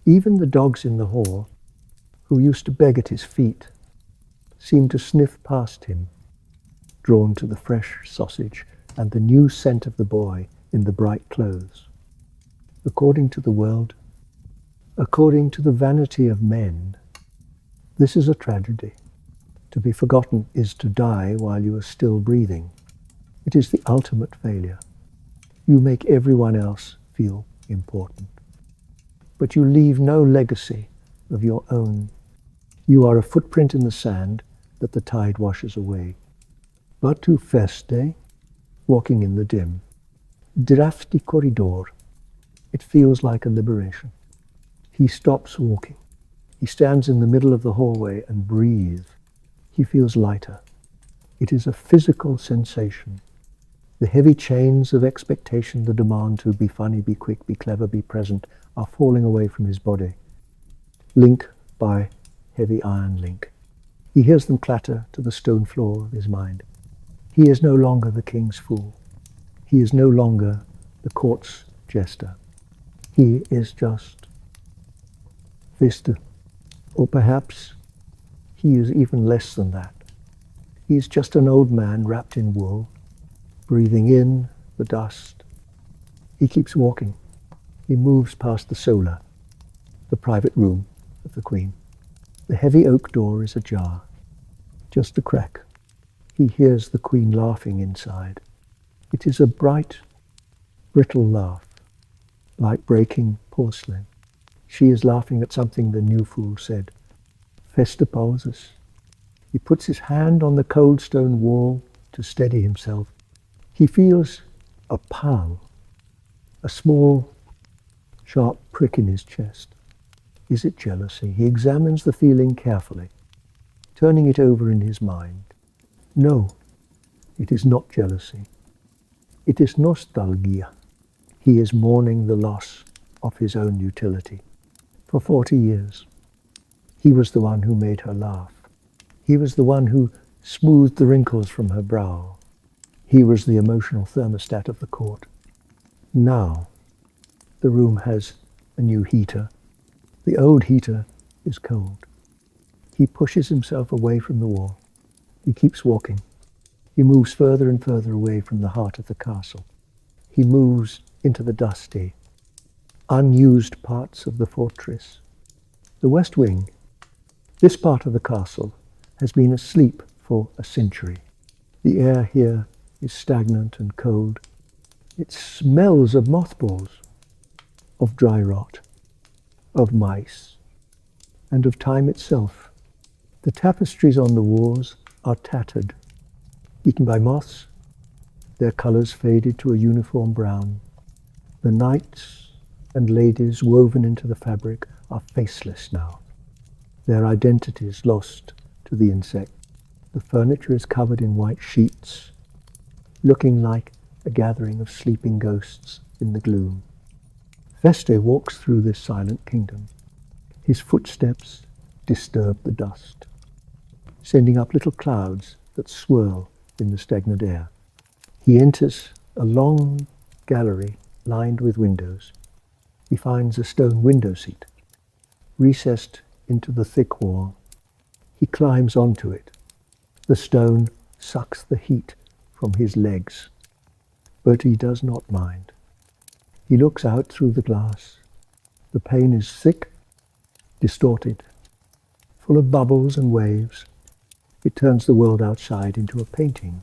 [SPEAKER 1] Even the dogs in the hall, who used to beg at his feet, seem to sniff past him, drawn to the fresh sausage and the new scent of the boy in the bright clothes. According to the world, according to the vanity of men, this is a tragedy. To be forgotten is to die while you are still breathing. It is the ultimate failure. You make everyone else feel important. But you leave no legacy of your own. You are a footprint in the sand that the tide washes away. But to Feste, walking in the dim, drafty corridor, it feels like a liberation. He stops walking. He stands in the middle of the hallway and breathes. He feels lighter. It is a physical sensation. The heavy chains of expectation, the demand to be funny, be quick, be clever, be present, are falling away from his body, link by heavy iron link. He hears them clatter to the stone floor of his mind. He is no longer the king's fool. He is no longer the court's jester. He is just Feste, or perhaps he is even less than that. He is just an old man wrapped in wool, breathing in the dust. He keeps walking. He moves past the solar, the private room of the Queen. The heavy oak door is ajar, just a crack. He hears the Queen laughing inside. It is a bright, brittle laugh, like breaking porcelain. She is laughing at something the new fool said. Feste pauses. He puts his hand on the cold stone wall to steady himself. He feels a pang, a small, sharp prick in his chest. Is it jealousy? He examines the feeling carefully, turning it over in his mind. No, it is not jealousy. It is nostalgia. He is mourning the loss of his own utility. For 40 years, he was the one who made her laugh. He was the one who smoothed the wrinkles from her brow. He was the emotional thermostat of the court. Now, the room has a new heater. The old heater is cold. He pushes himself away from the wall. He keeps walking. He moves further and further away from the heart of the castle. He moves into the dusty, unused parts of the fortress. The West Wing, this part of the castle, has been asleep for a century. The air here is stagnant and cold. It smells of mothballs, of dry rot, of mice, and of time itself. The tapestries on the walls are tattered, eaten by moths, their colours faded to a uniform brown. The knights and ladies woven into the fabric are faceless now, their identities lost to the insect. The furniture is covered in white sheets, looking like a gathering of sleeping ghosts in the gloom. Feste walks through this silent kingdom. His footsteps disturb the dust, sending up little clouds that swirl in the stagnant air. He enters a long gallery lined with windows. He finds a stone window seat, recessed into the thick wall. He climbs onto it. The stone sucks the heat from his legs, but he does not mind. He looks out through the glass. The pane is thick, distorted, full of bubbles and waves. It turns the world outside into a painting.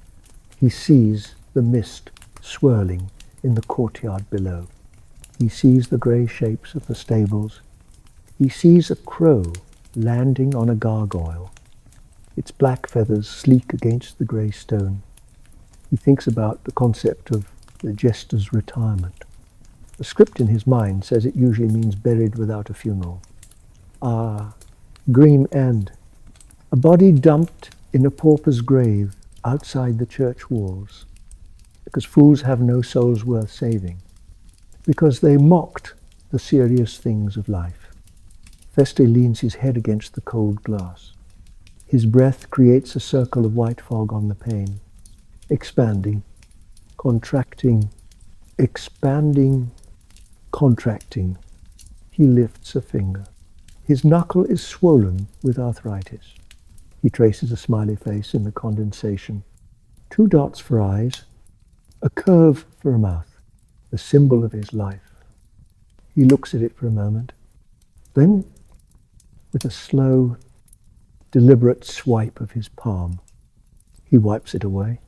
[SPEAKER 1] He sees the mist swirling in the courtyard below. He sees the grey shapes of the stables. He sees a crow landing on a gargoyle, its black feathers sleek against the grey stone. He thinks about the concept of the Jester's retirement. The script in his mind says it usually means buried without a funeral. Grim end. A body dumped in a pauper's grave outside the church walls, because fools have no souls worth saving, because they mocked the serious things of life. Feste leans his head against the cold glass. His breath creates a circle of white fog on the pane, expanding, contracting, expanding, contracting. He lifts a finger. His knuckle is swollen with arthritis. He traces a smiley face in the condensation. 2 dots for eyes, a curve for a mouth, the symbol of his life. He looks at it for a moment. Then, with a slow, deliberate swipe of his palm, he wipes it away.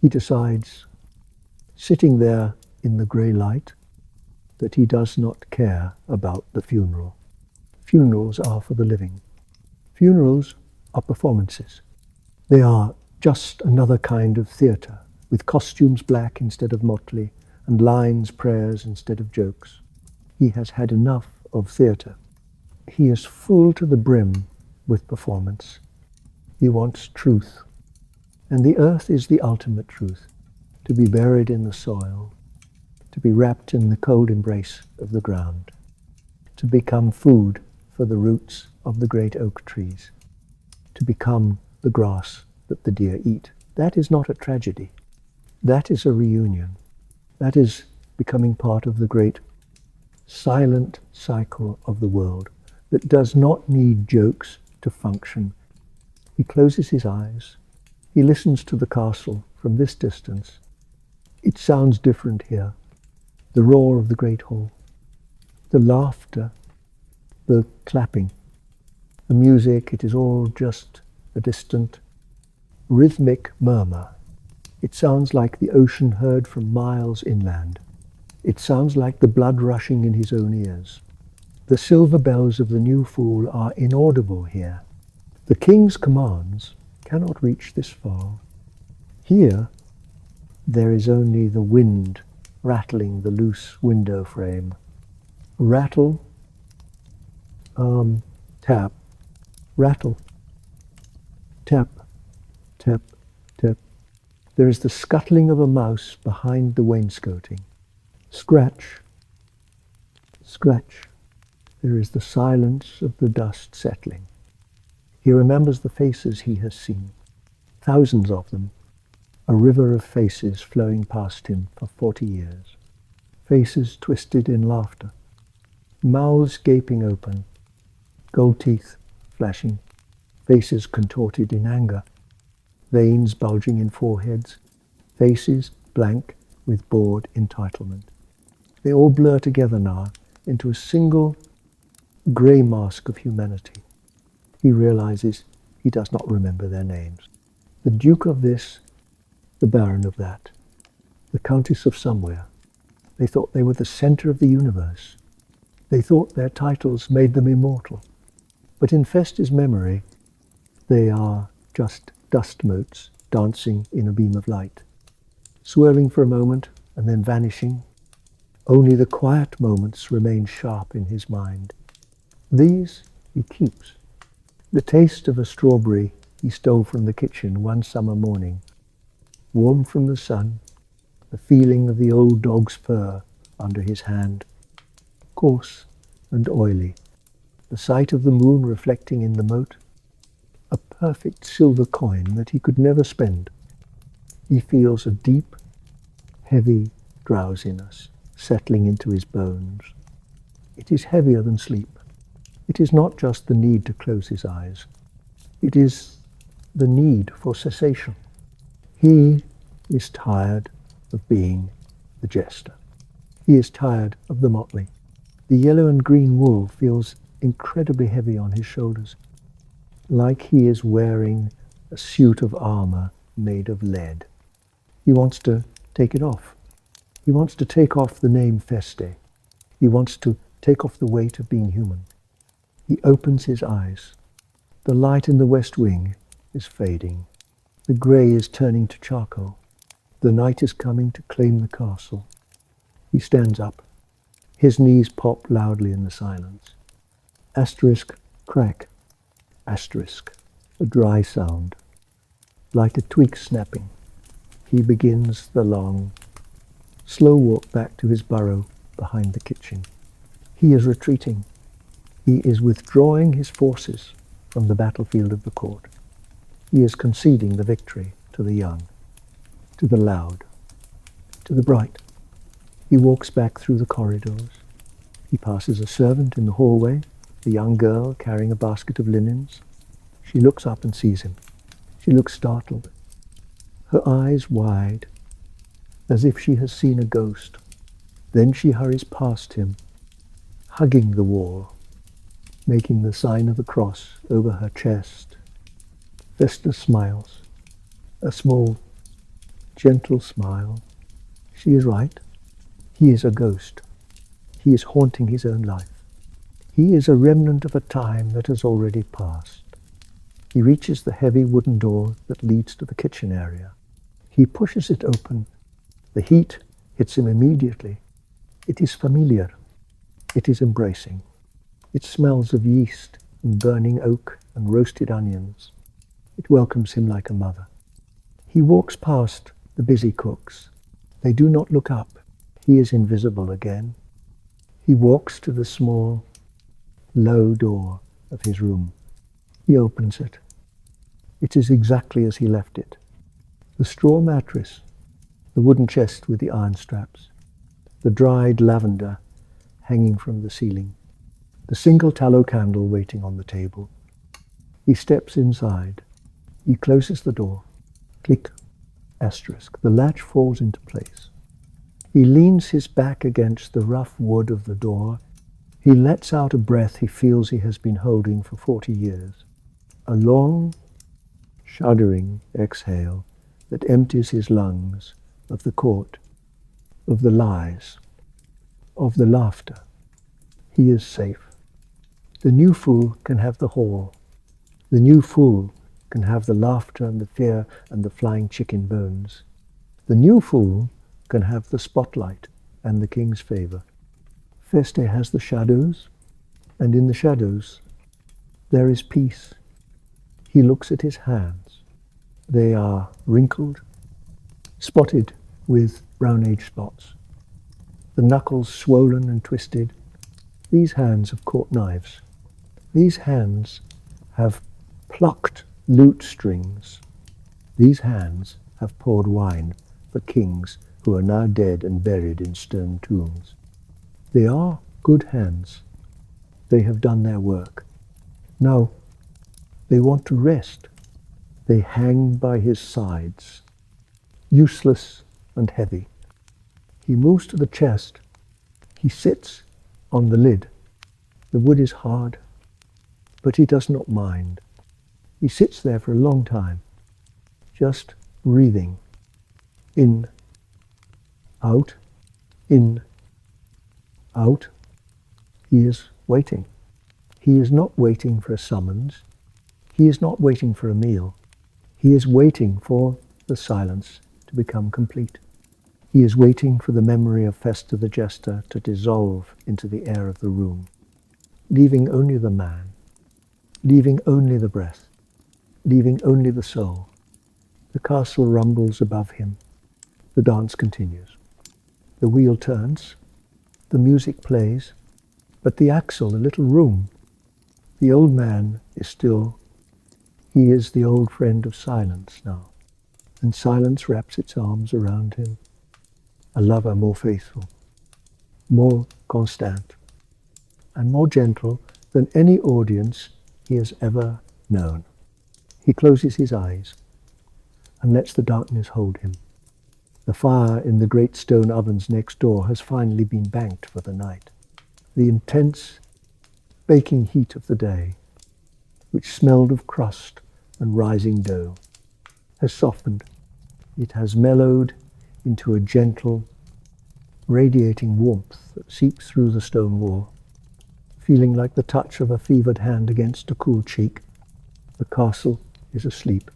[SPEAKER 1] He decides, sitting there in the grey light, that he does not care about the funeral. Funerals are for the living. Funerals are performances. They are just another kind of theatre, with costumes black instead of motley, and lines, prayers instead of jokes. He has had enough of theatre. He is full to the brim with performance. He wants truth. And the earth is the ultimate truth, to be buried in the soil, to be wrapped in the cold embrace of the ground, to become food for the roots of the great oak trees, to become the grass that the deer eat. That is not a tragedy. That is a reunion. That is becoming part of the great silent cycle of the world that does not need jokes to function. He closes his eyes. He listens to the castle from this distance. It sounds different here. The roar of the great hall, the laughter, the clapping, the music, it is all just a distant, rhythmic murmur. It sounds like the ocean heard from miles inland. It sounds like the blood rushing in his own ears. The silver bells of the new fool are inaudible here. The king's commands cannot reach this far. Here, there is only the wind rattling the loose window frame. Rattle, tap, rattle, tap, tap, tap. There is the scuttling of a mouse behind the wainscoting. Scratch, scratch. There is the silence of the dust settling. He remembers the faces he has seen, thousands of them, a river of faces flowing past him for 40 years. Faces twisted in laughter, mouths gaping open, gold teeth flashing, faces contorted in anger, veins bulging in foreheads, faces blank with bored entitlement. They all blur together now into a single grey mask of humanity. He realizes he does not remember their names. The Duke of this, the Baron of that, the Countess of somewhere. They thought they were the center of the universe. They thought their titles made them immortal. But in Feste's memory, they are just dust motes dancing in a beam of light, swirling for a moment and then vanishing. Only the quiet moments remain sharp in his mind. These he keeps. The taste of a strawberry he stole from the kitchen one summer morning, warm from the sun, the feeling of the old dog's fur under his hand, coarse and oily, the sight of the moon reflecting in the moat, a perfect silver coin that he could never spend. He feels a deep, heavy drowsiness settling into his bones. It is heavier than sleep. It is not just the need to close his eyes. It is the need for cessation. He is tired of being the jester. He is tired of the motley. The yellow and green wool feels incredibly heavy on his shoulders, like he is wearing a suit of armor made of lead. He wants to take it off. He wants to take off the name Feste. He wants to take off the weight of being human. He opens his eyes. The light in the west wing is fading. The grey is turning to charcoal. The night is coming to claim the castle. He stands up. His knees pop loudly in the silence. Asterisk, crack. Asterisk, a dry sound. Like a twig snapping, he begins the long, slow walk back to his burrow behind the kitchen. He is retreating. He is withdrawing his forces from the battlefield of the court. He is conceding the victory to the young, to the loud, to the bright. He walks back through the corridors. He passes a servant in the hallway, a young girl carrying a basket of linens. She looks up and sees him. She looks startled, her eyes wide, as if she has seen a ghost. Then she hurries past him, hugging the wall, making the sign of the cross over her chest. Feste smiles, a small, gentle smile. She is right. He is a ghost. He is haunting his own life. He is a remnant of a time that has already passed. He reaches the heavy wooden door that leads to the kitchen area. He pushes it open. The heat hits him immediately. It is familiar. It is embracing. It smells of yeast and burning oak and roasted onions. It welcomes him like a mother. He walks past the busy cooks. They do not look up. He is invisible again. He walks to the small, low door of his room. He opens it. It is exactly as he left it. The straw mattress, the wooden chest with the iron straps, the dried lavender hanging from the ceiling, the single tallow candle waiting on the table. He steps inside. He closes the door. Click, asterisk. The latch falls into place. He leans his back against the rough wood of the door. He lets out a breath he feels he has been holding for 40 years. A long, shuddering exhale that empties his lungs of the court, of the lies, of the laughter. He is safe. The new fool can have the hall. The new fool can have the laughter and the fear and the flying chicken bones. The new fool can have the spotlight and the king's favor. Feste has the shadows, and in the shadows there is peace. He looks at his hands. They are wrinkled, spotted with brown age spots. The knuckles swollen and twisted. These hands have caught knives. These hands have plucked lute strings. These hands have poured wine for kings who are now dead and buried in stone tombs. They are good hands. They have done their work. Now they want to rest. They hang by his sides, useless and heavy. He moves to the chest. He sits on the lid. The wood is hard, but he does not mind. He sits there for a long time, just breathing. In, out, in, out. He is waiting. He is not waiting for a summons. He is not waiting for a meal. He is waiting for the silence to become complete. He is waiting for the memory of Feste the Jester to dissolve into the air of the room, leaving only the man, leaving only the breath, leaving only the soul. The castle rumbles above him. The dance continues. The wheel turns. The music plays. But the axle, the little room, the old man is still. He is the old friend of silence now. And silence wraps its arms around him. A lover more faithful, more constant, and more gentle than any audience he has ever known. He closes his eyes and lets the darkness hold him. The fire in the great stone ovens next door has finally been banked for the night. The intense baking heat of the day, which smelled of crust and rising dough, has softened. It has mellowed into a gentle, radiating warmth that seeps through the stone wall. feeling like the touch of a fevered hand against a cool cheek. The castle is asleep.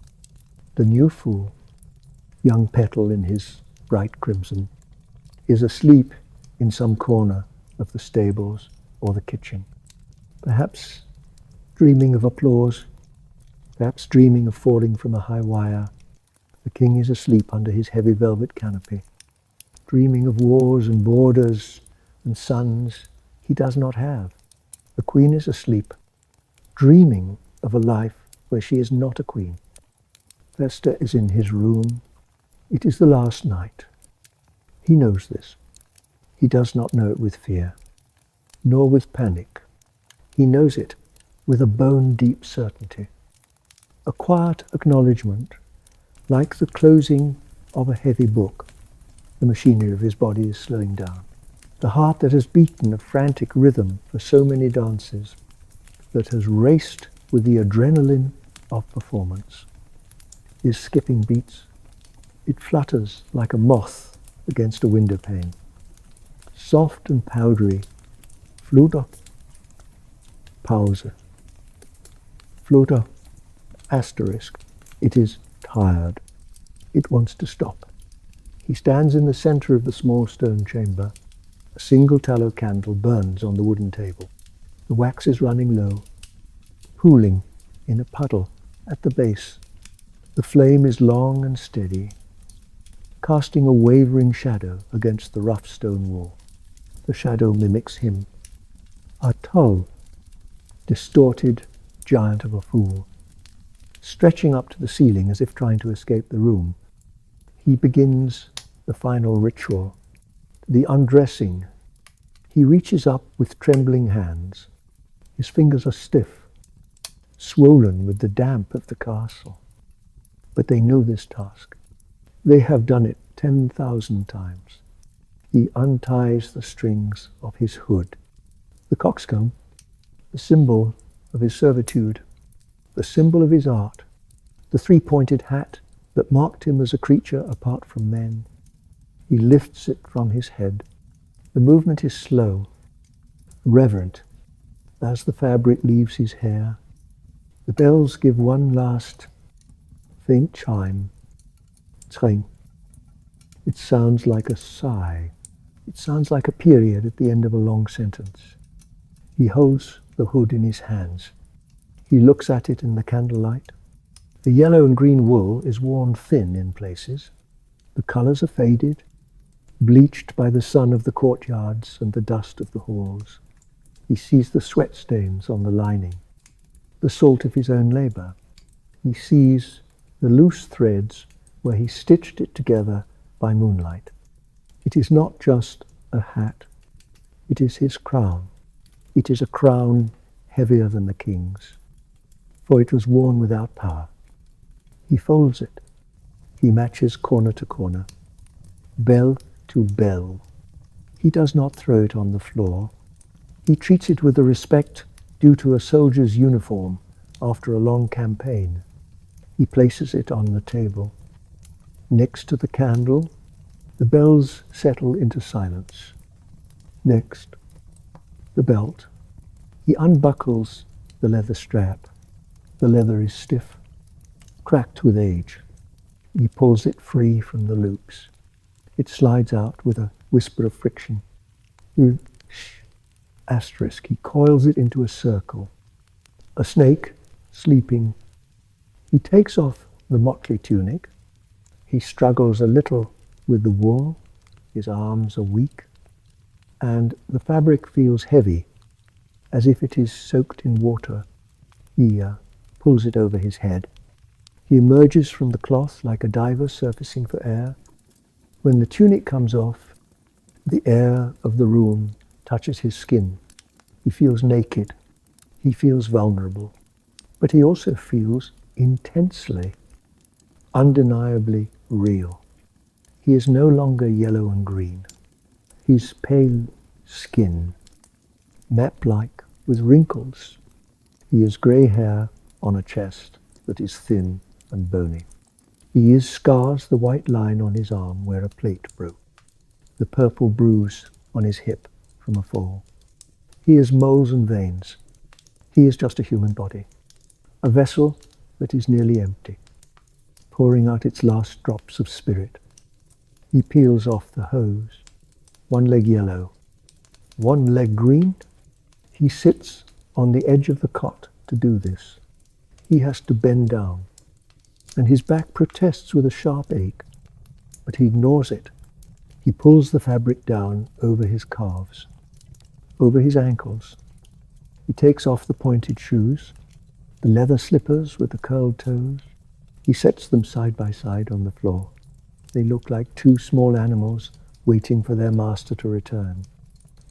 [SPEAKER 1] The new fool, young petal in his bright crimson, is asleep in some corner of the stables or the kitchen. Perhaps dreaming of applause, perhaps dreaming of falling from a high wire. The king is asleep under his heavy velvet canopy, dreaming of wars and borders and sons he does not have. The queen is asleep, dreaming of a life where she is not a queen. Feste is in his room. It is the last night. He knows this. He does not know it with fear, nor with panic. He knows it with a bone-deep certainty, a quiet acknowledgement, like the closing of a heavy book. The machinery of his body is slowing down. The heart that has beaten a frantic rhythm for so many dances, that has raced with the adrenaline of performance, is skipping beats. It flutters like a moth against a window pane. Soft and powdery, Fluter, Pause, Fluter, asterisk. It is tired. It wants to stop. He stands in the center of the small stone chamber. A single tallow candle burns on the wooden table. The wax is running low, pooling in a puddle at the base. The flame is long and steady, casting a wavering shadow against the rough stone wall. The shadow mimics him, a tall, distorted giant of a fool, stretching up to the ceiling as if trying to escape the room. He begins the final ritual, the undressing. He reaches up with trembling hands. His fingers are stiff, swollen with the damp of the castle. But they know this task. They have done it 10,000 times. He unties the strings of his hood. The coxcomb, the symbol of his servitude, the symbol of his art, the three-pointed hat that marked him as a creature apart from men. He lifts it from his head. The movement is slow, reverent, as the fabric leaves his hair. The bells give one last faint chime. Tring. It sounds like a sigh. It sounds like a period at the end of a long sentence. He holds the hood in his hands. He looks at it in the candlelight. The yellow and green wool is worn thin in places. The colours are faded, bleached by the sun of the courtyards and the dust of the halls. He sees the sweat stains on the lining, the salt of his own labour. He sees the loose threads where he stitched it together by moonlight. It is not just a hat. It is his crown. It is a crown heavier than the king's, for it was worn without power. He folds it. He matches corner to corner, bell to bell. He does not throw it on the floor. He treats it with the respect due to a soldier's uniform after a long campaign. He places it on the table. Next to the candle, the bells settle into silence. Next, the belt. He unbuckles the leather strap. The leather is stiff, cracked with age. He pulls it free from the loops. It slides out with a whisper of friction. Asterisk. He coils it into a circle. A snake, sleeping. He takes off the motley tunic. He struggles a little with the wool. His arms are weak, and the fabric feels heavy, as if it is soaked in water. He pulls it over his head. He emerges from the cloth like a diver surfacing for air. When the tunic comes off, the air of the room touches his skin. He feels naked. He feels vulnerable. But he also feels intensely, undeniably real. He is no longer yellow and green. His pale skin, map-like with wrinkles. He has grey hair on a chest that is thin and bony. He is scars the white line on his arm where a plate broke, the purple bruise on his hip from a fall. He is moles and veins. He is just a human body, a vessel that is nearly empty, pouring out its last drops of spirit. He peels off the hose, one leg yellow, one leg green. He sits on the edge of the cot to do this. He has to bend down, and his back protests with a sharp ache, but he ignores it. He pulls the fabric down over his calves, over his ankles. He takes off the pointed shoes, the leather slippers with the curled toes. He sets them side by side on the floor. They look like two small animals waiting for their master to return.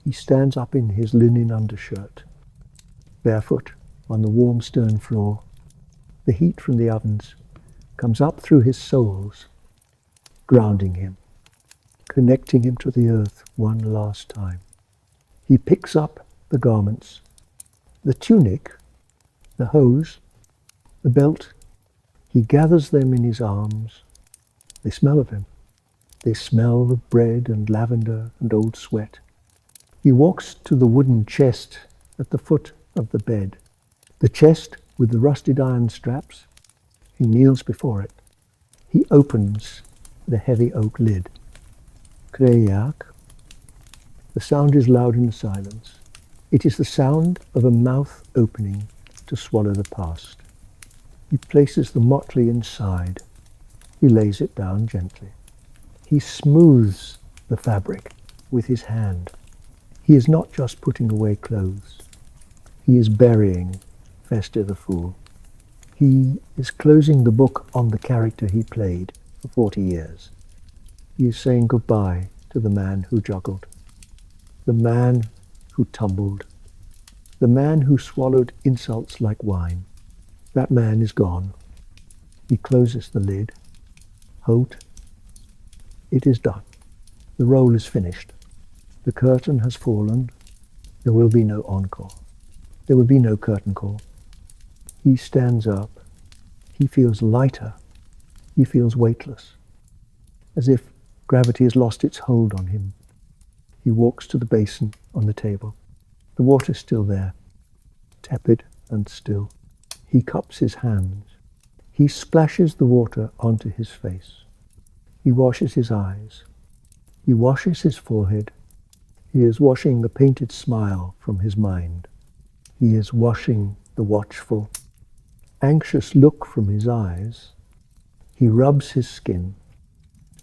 [SPEAKER 1] He stands up in his linen undershirt, barefoot on the warm stone floor. The heat from the ovens comes up through his soles, grounding him, connecting him to the earth one last time. He picks up the garments, the tunic, the hose, the belt. He gathers them in his arms. They smell of him. They smell of bread and lavender and old sweat. He walks to the wooden chest at the foot of the bed, the chest with the rusted iron straps. He kneels before it. He opens the heavy oak lid. Kreyak. The sound is loud in the silence. It is the sound of a mouth opening to swallow the past. He places the motley inside. He lays it down gently. He smooths the fabric with his hand. He is not just putting away clothes. He is burying Feste the Fool. He is closing the book on the character he played for 40 years. He is saying goodbye to the man who juggled, the man who tumbled, the man who swallowed insults like wine. That man is gone. He closes the lid. Halt. It is done. The role is finished. The curtain has fallen. There will be no encore. There will be no curtain call. He stands up. He feels lighter. He feels weightless, as if gravity has lost its hold on him. He walks to the basin on the table. The water is still there, tepid and still. He cups his hands. He splashes the water onto his face. He washes his eyes. He washes his forehead. He is washing the painted smile from his mind. He is washing the watchful, anxious look from his eyes. He rubs his skin,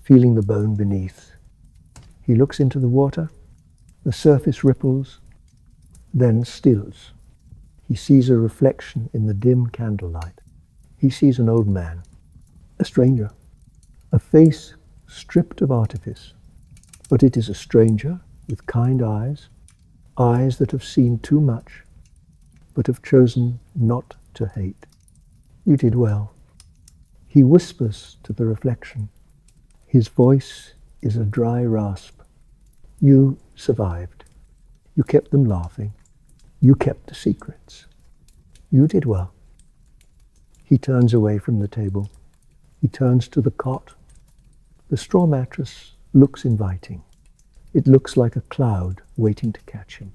[SPEAKER 1] feeling the bone beneath. He looks into the water. The surface ripples, then stills. He sees a reflection in the dim candlelight. He sees an old man, a stranger, a face stripped of artifice. But it is a stranger with kind eyes, eyes that have seen too much, but have chosen not to hate. You did well. He whispers to the reflection. His voice is a dry rasp. You survived. You kept them laughing. You kept the secrets. You did well. He turns away from the table. He turns to the cot. The straw mattress looks inviting. It looks like a cloud waiting to catch him.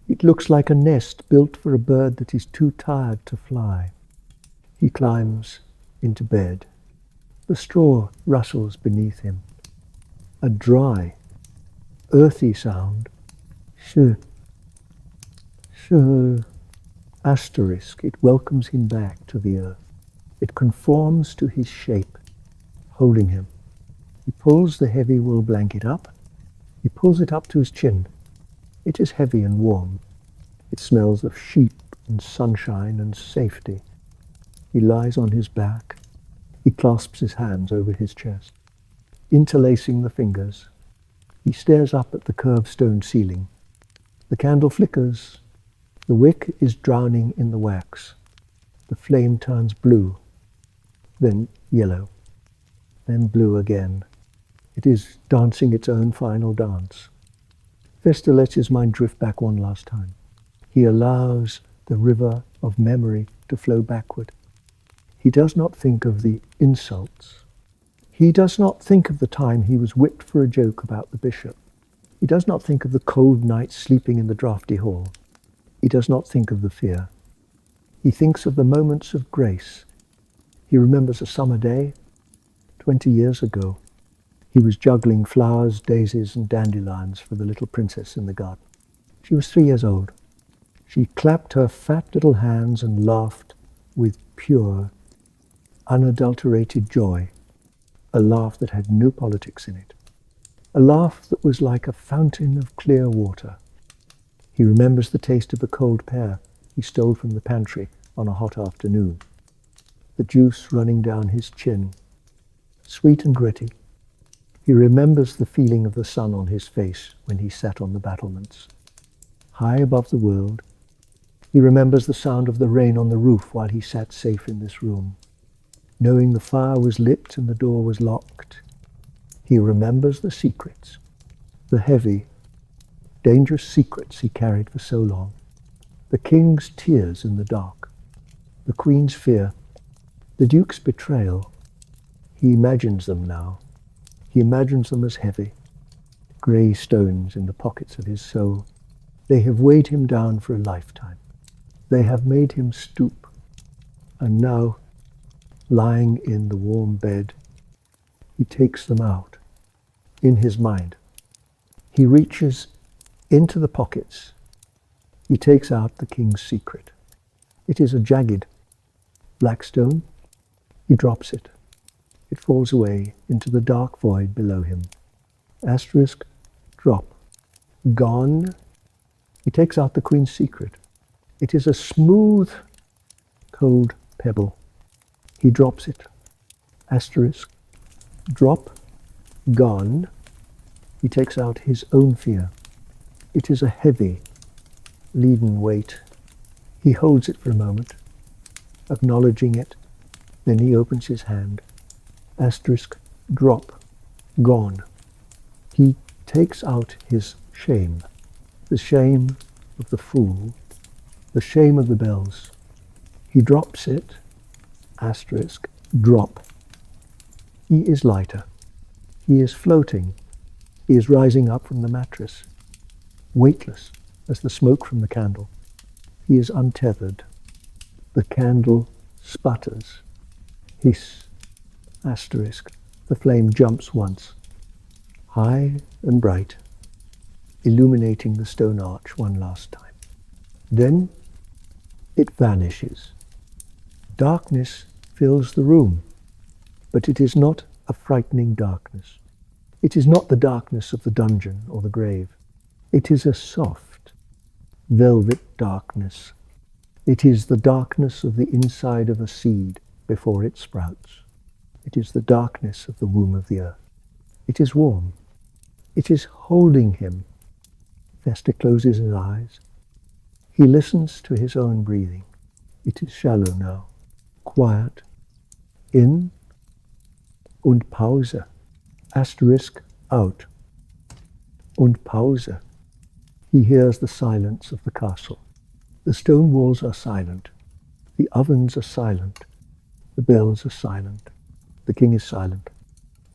[SPEAKER 1] It looks like a nest built for a bird that is too tired to fly. He climbs into bed. The straw rustles beneath him. A dry, earthy sound. Shh. Shh. Asterisk. It welcomes him back to the earth. It conforms to his shape, holding him. He pulls the heavy wool blanket up. He pulls it up to his chin. It is heavy and warm. It smells of sheep and sunshine and safety. He lies on his back. He clasps his hands over his chest, interlacing the fingers. He stares up at the curved stone ceiling. The candle flickers. The wick is drowning in the wax. The flame turns blue, then yellow, then blue again. It is dancing its own final dance. Feste lets his mind drift back one last time. He allows the river of memory to flow backward. He does not think of the insults. He does not think of the time he was whipped for a joke about the bishop. He does not think of the cold nights sleeping in the draughty hall. He does not think of the fear. He thinks of the moments of grace. He remembers a summer day 20 years ago. He was juggling flowers, daisies, and dandelions for the little princess in the garden. She was 3 years old. She clapped her fat little hands and laughed with pure, unadulterated joy, a laugh that had no politics in it, a laugh that was like a fountain of clear water. He remembers the taste of a cold pear he stole from the pantry on a hot afternoon, the juice running down his chin, sweet and gritty. He remembers the feeling of the sun on his face when he sat on the battlements, high above the world. He remembers the sound of the rain on the roof while he sat safe in this room, knowing the fire was lit and the door was locked. He remembers the secrets, the heavy, dangerous secrets he carried for so long, the king's tears in the dark, the queen's fear, the duke's betrayal. He imagines them now. He imagines them as heavy, grey stones in the pockets of his soul. They have weighed him down for a lifetime. They have made him stoop. And now, lying in the warm bed, he takes them out in his mind. He reaches into the pockets. He takes out the king's secret. It is a jagged black stone. He drops it. It falls away into the dark void below him. Asterisk, drop. Gone. He takes out the queen's secret. It is a smooth, cold pebble. He drops it. Asterisk, drop. Gone. He takes out his own fear. It is a heavy, leaden weight. He holds it for a moment, acknowledging it. Then he opens his hand. Asterisk, drop. Gone. He takes out his shame. The shame of the fool. The shame of the bells. He drops it. Asterisk, drop. He is lighter. He is floating. He is rising up from the mattress, weightless as the smoke from the candle. He is untethered. The candle sputters. Hiss. Asterisk. The flame jumps once, high and bright, illuminating the stone arch one last time. Then it vanishes. Darkness fills the room, but it is not a frightening darkness. It is not the darkness of the dungeon or the grave. It is a soft, velvet darkness. It is the darkness of the inside of a seed before it sprouts. It is the darkness of the womb of the earth. It is warm. It is holding him. Feste closes his eyes. He listens to his own breathing. It is shallow now, quiet. In und Pause. Asterisk, out. Und Pause. He hears the silence of the castle. The stone walls are silent. The ovens are silent. The bells are silent. The king is silent.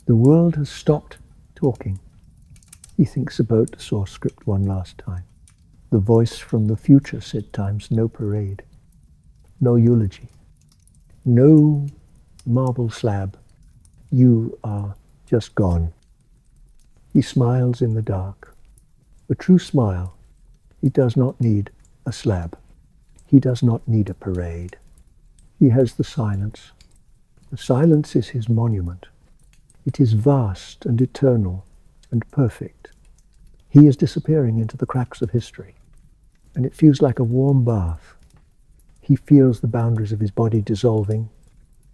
[SPEAKER 1] The world has stopped talking. He thinks about the source script one last time. The voice from the future said times no parade, no eulogy, no marble slab. You are just gone. He smiles in the dark. A true smile. He does not need a slab. He does not need a parade. He has the silence. The silence is his monument. It is vast and eternal and perfect. He is disappearing into the cracks of history, and it feels like a warm bath. He feels the boundaries of his body dissolving.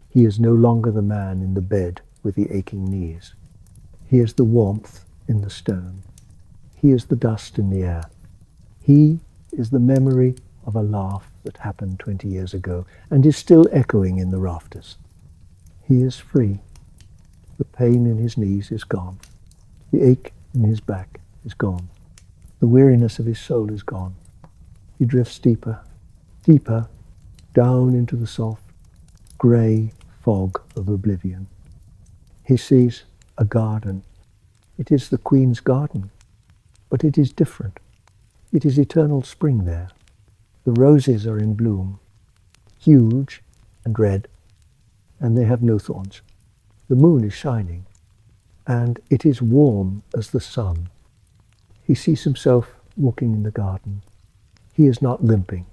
[SPEAKER 1] He is no longer the man in the bed with the aching knees. He is the warmth in the stone. He is the dust in the air. He is the memory of a laugh that happened 20 years ago and is still echoing in the rafters. He is free. The pain in his knees is gone. The ache in his back is gone. The weariness of his soul is gone. He drifts deeper, deeper, down into the soft, grey fog of oblivion. He sees a garden. It is the Queen's garden. But it is different. It is eternal spring there. The roses are in bloom, huge and red, and they have no thorns. The moon is shining, and it is warm as the sun. He sees himself walking in the garden. He is not limping.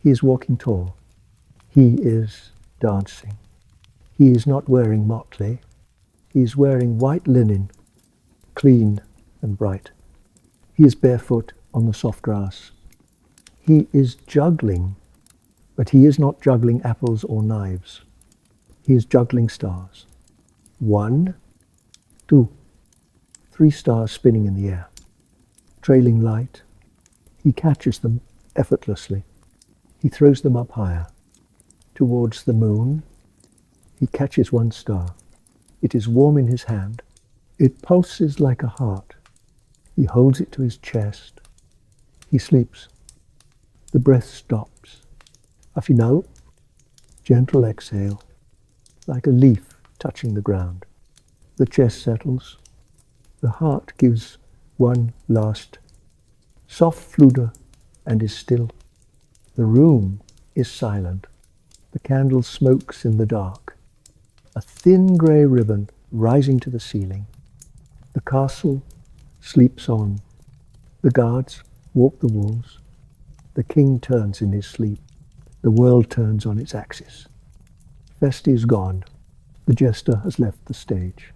[SPEAKER 1] He is walking tall. He is dancing. He is not wearing motley. He is wearing white linen, clean and bright. He is barefoot on the soft grass. He is juggling, but he is not juggling apples or knives. He is juggling stars. 1, 2, 3 stars spinning in the air, trailing light. He catches them effortlessly. He throws them up higher. Towards the moon, he catches 1 star. It is warm in his hand. It pulses like a heart. He holds it to his chest. He sleeps. The breath stops. Afinal, gentle exhale, like a leaf touching the ground. The chest settles. The heart gives 1 last soft flutter and is still. The room is silent. The candle smokes in the dark. A thin grey ribbon rising to the ceiling. The castle sleeps on. The guards walk the walls. The king turns in his sleep. The world turns on its axis. Feste is gone. The jester has left the stage.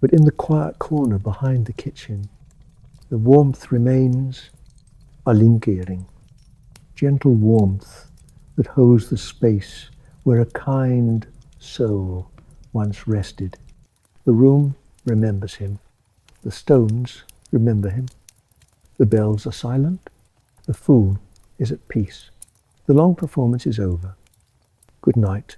[SPEAKER 1] But in the quiet corner behind the kitchen, the warmth remains, a lingering, gentle warmth that holds the space where a kind soul once rested. The room remembers him. The stones remember him. The bells are silent. The fool is at peace. The long performance is over. Good night.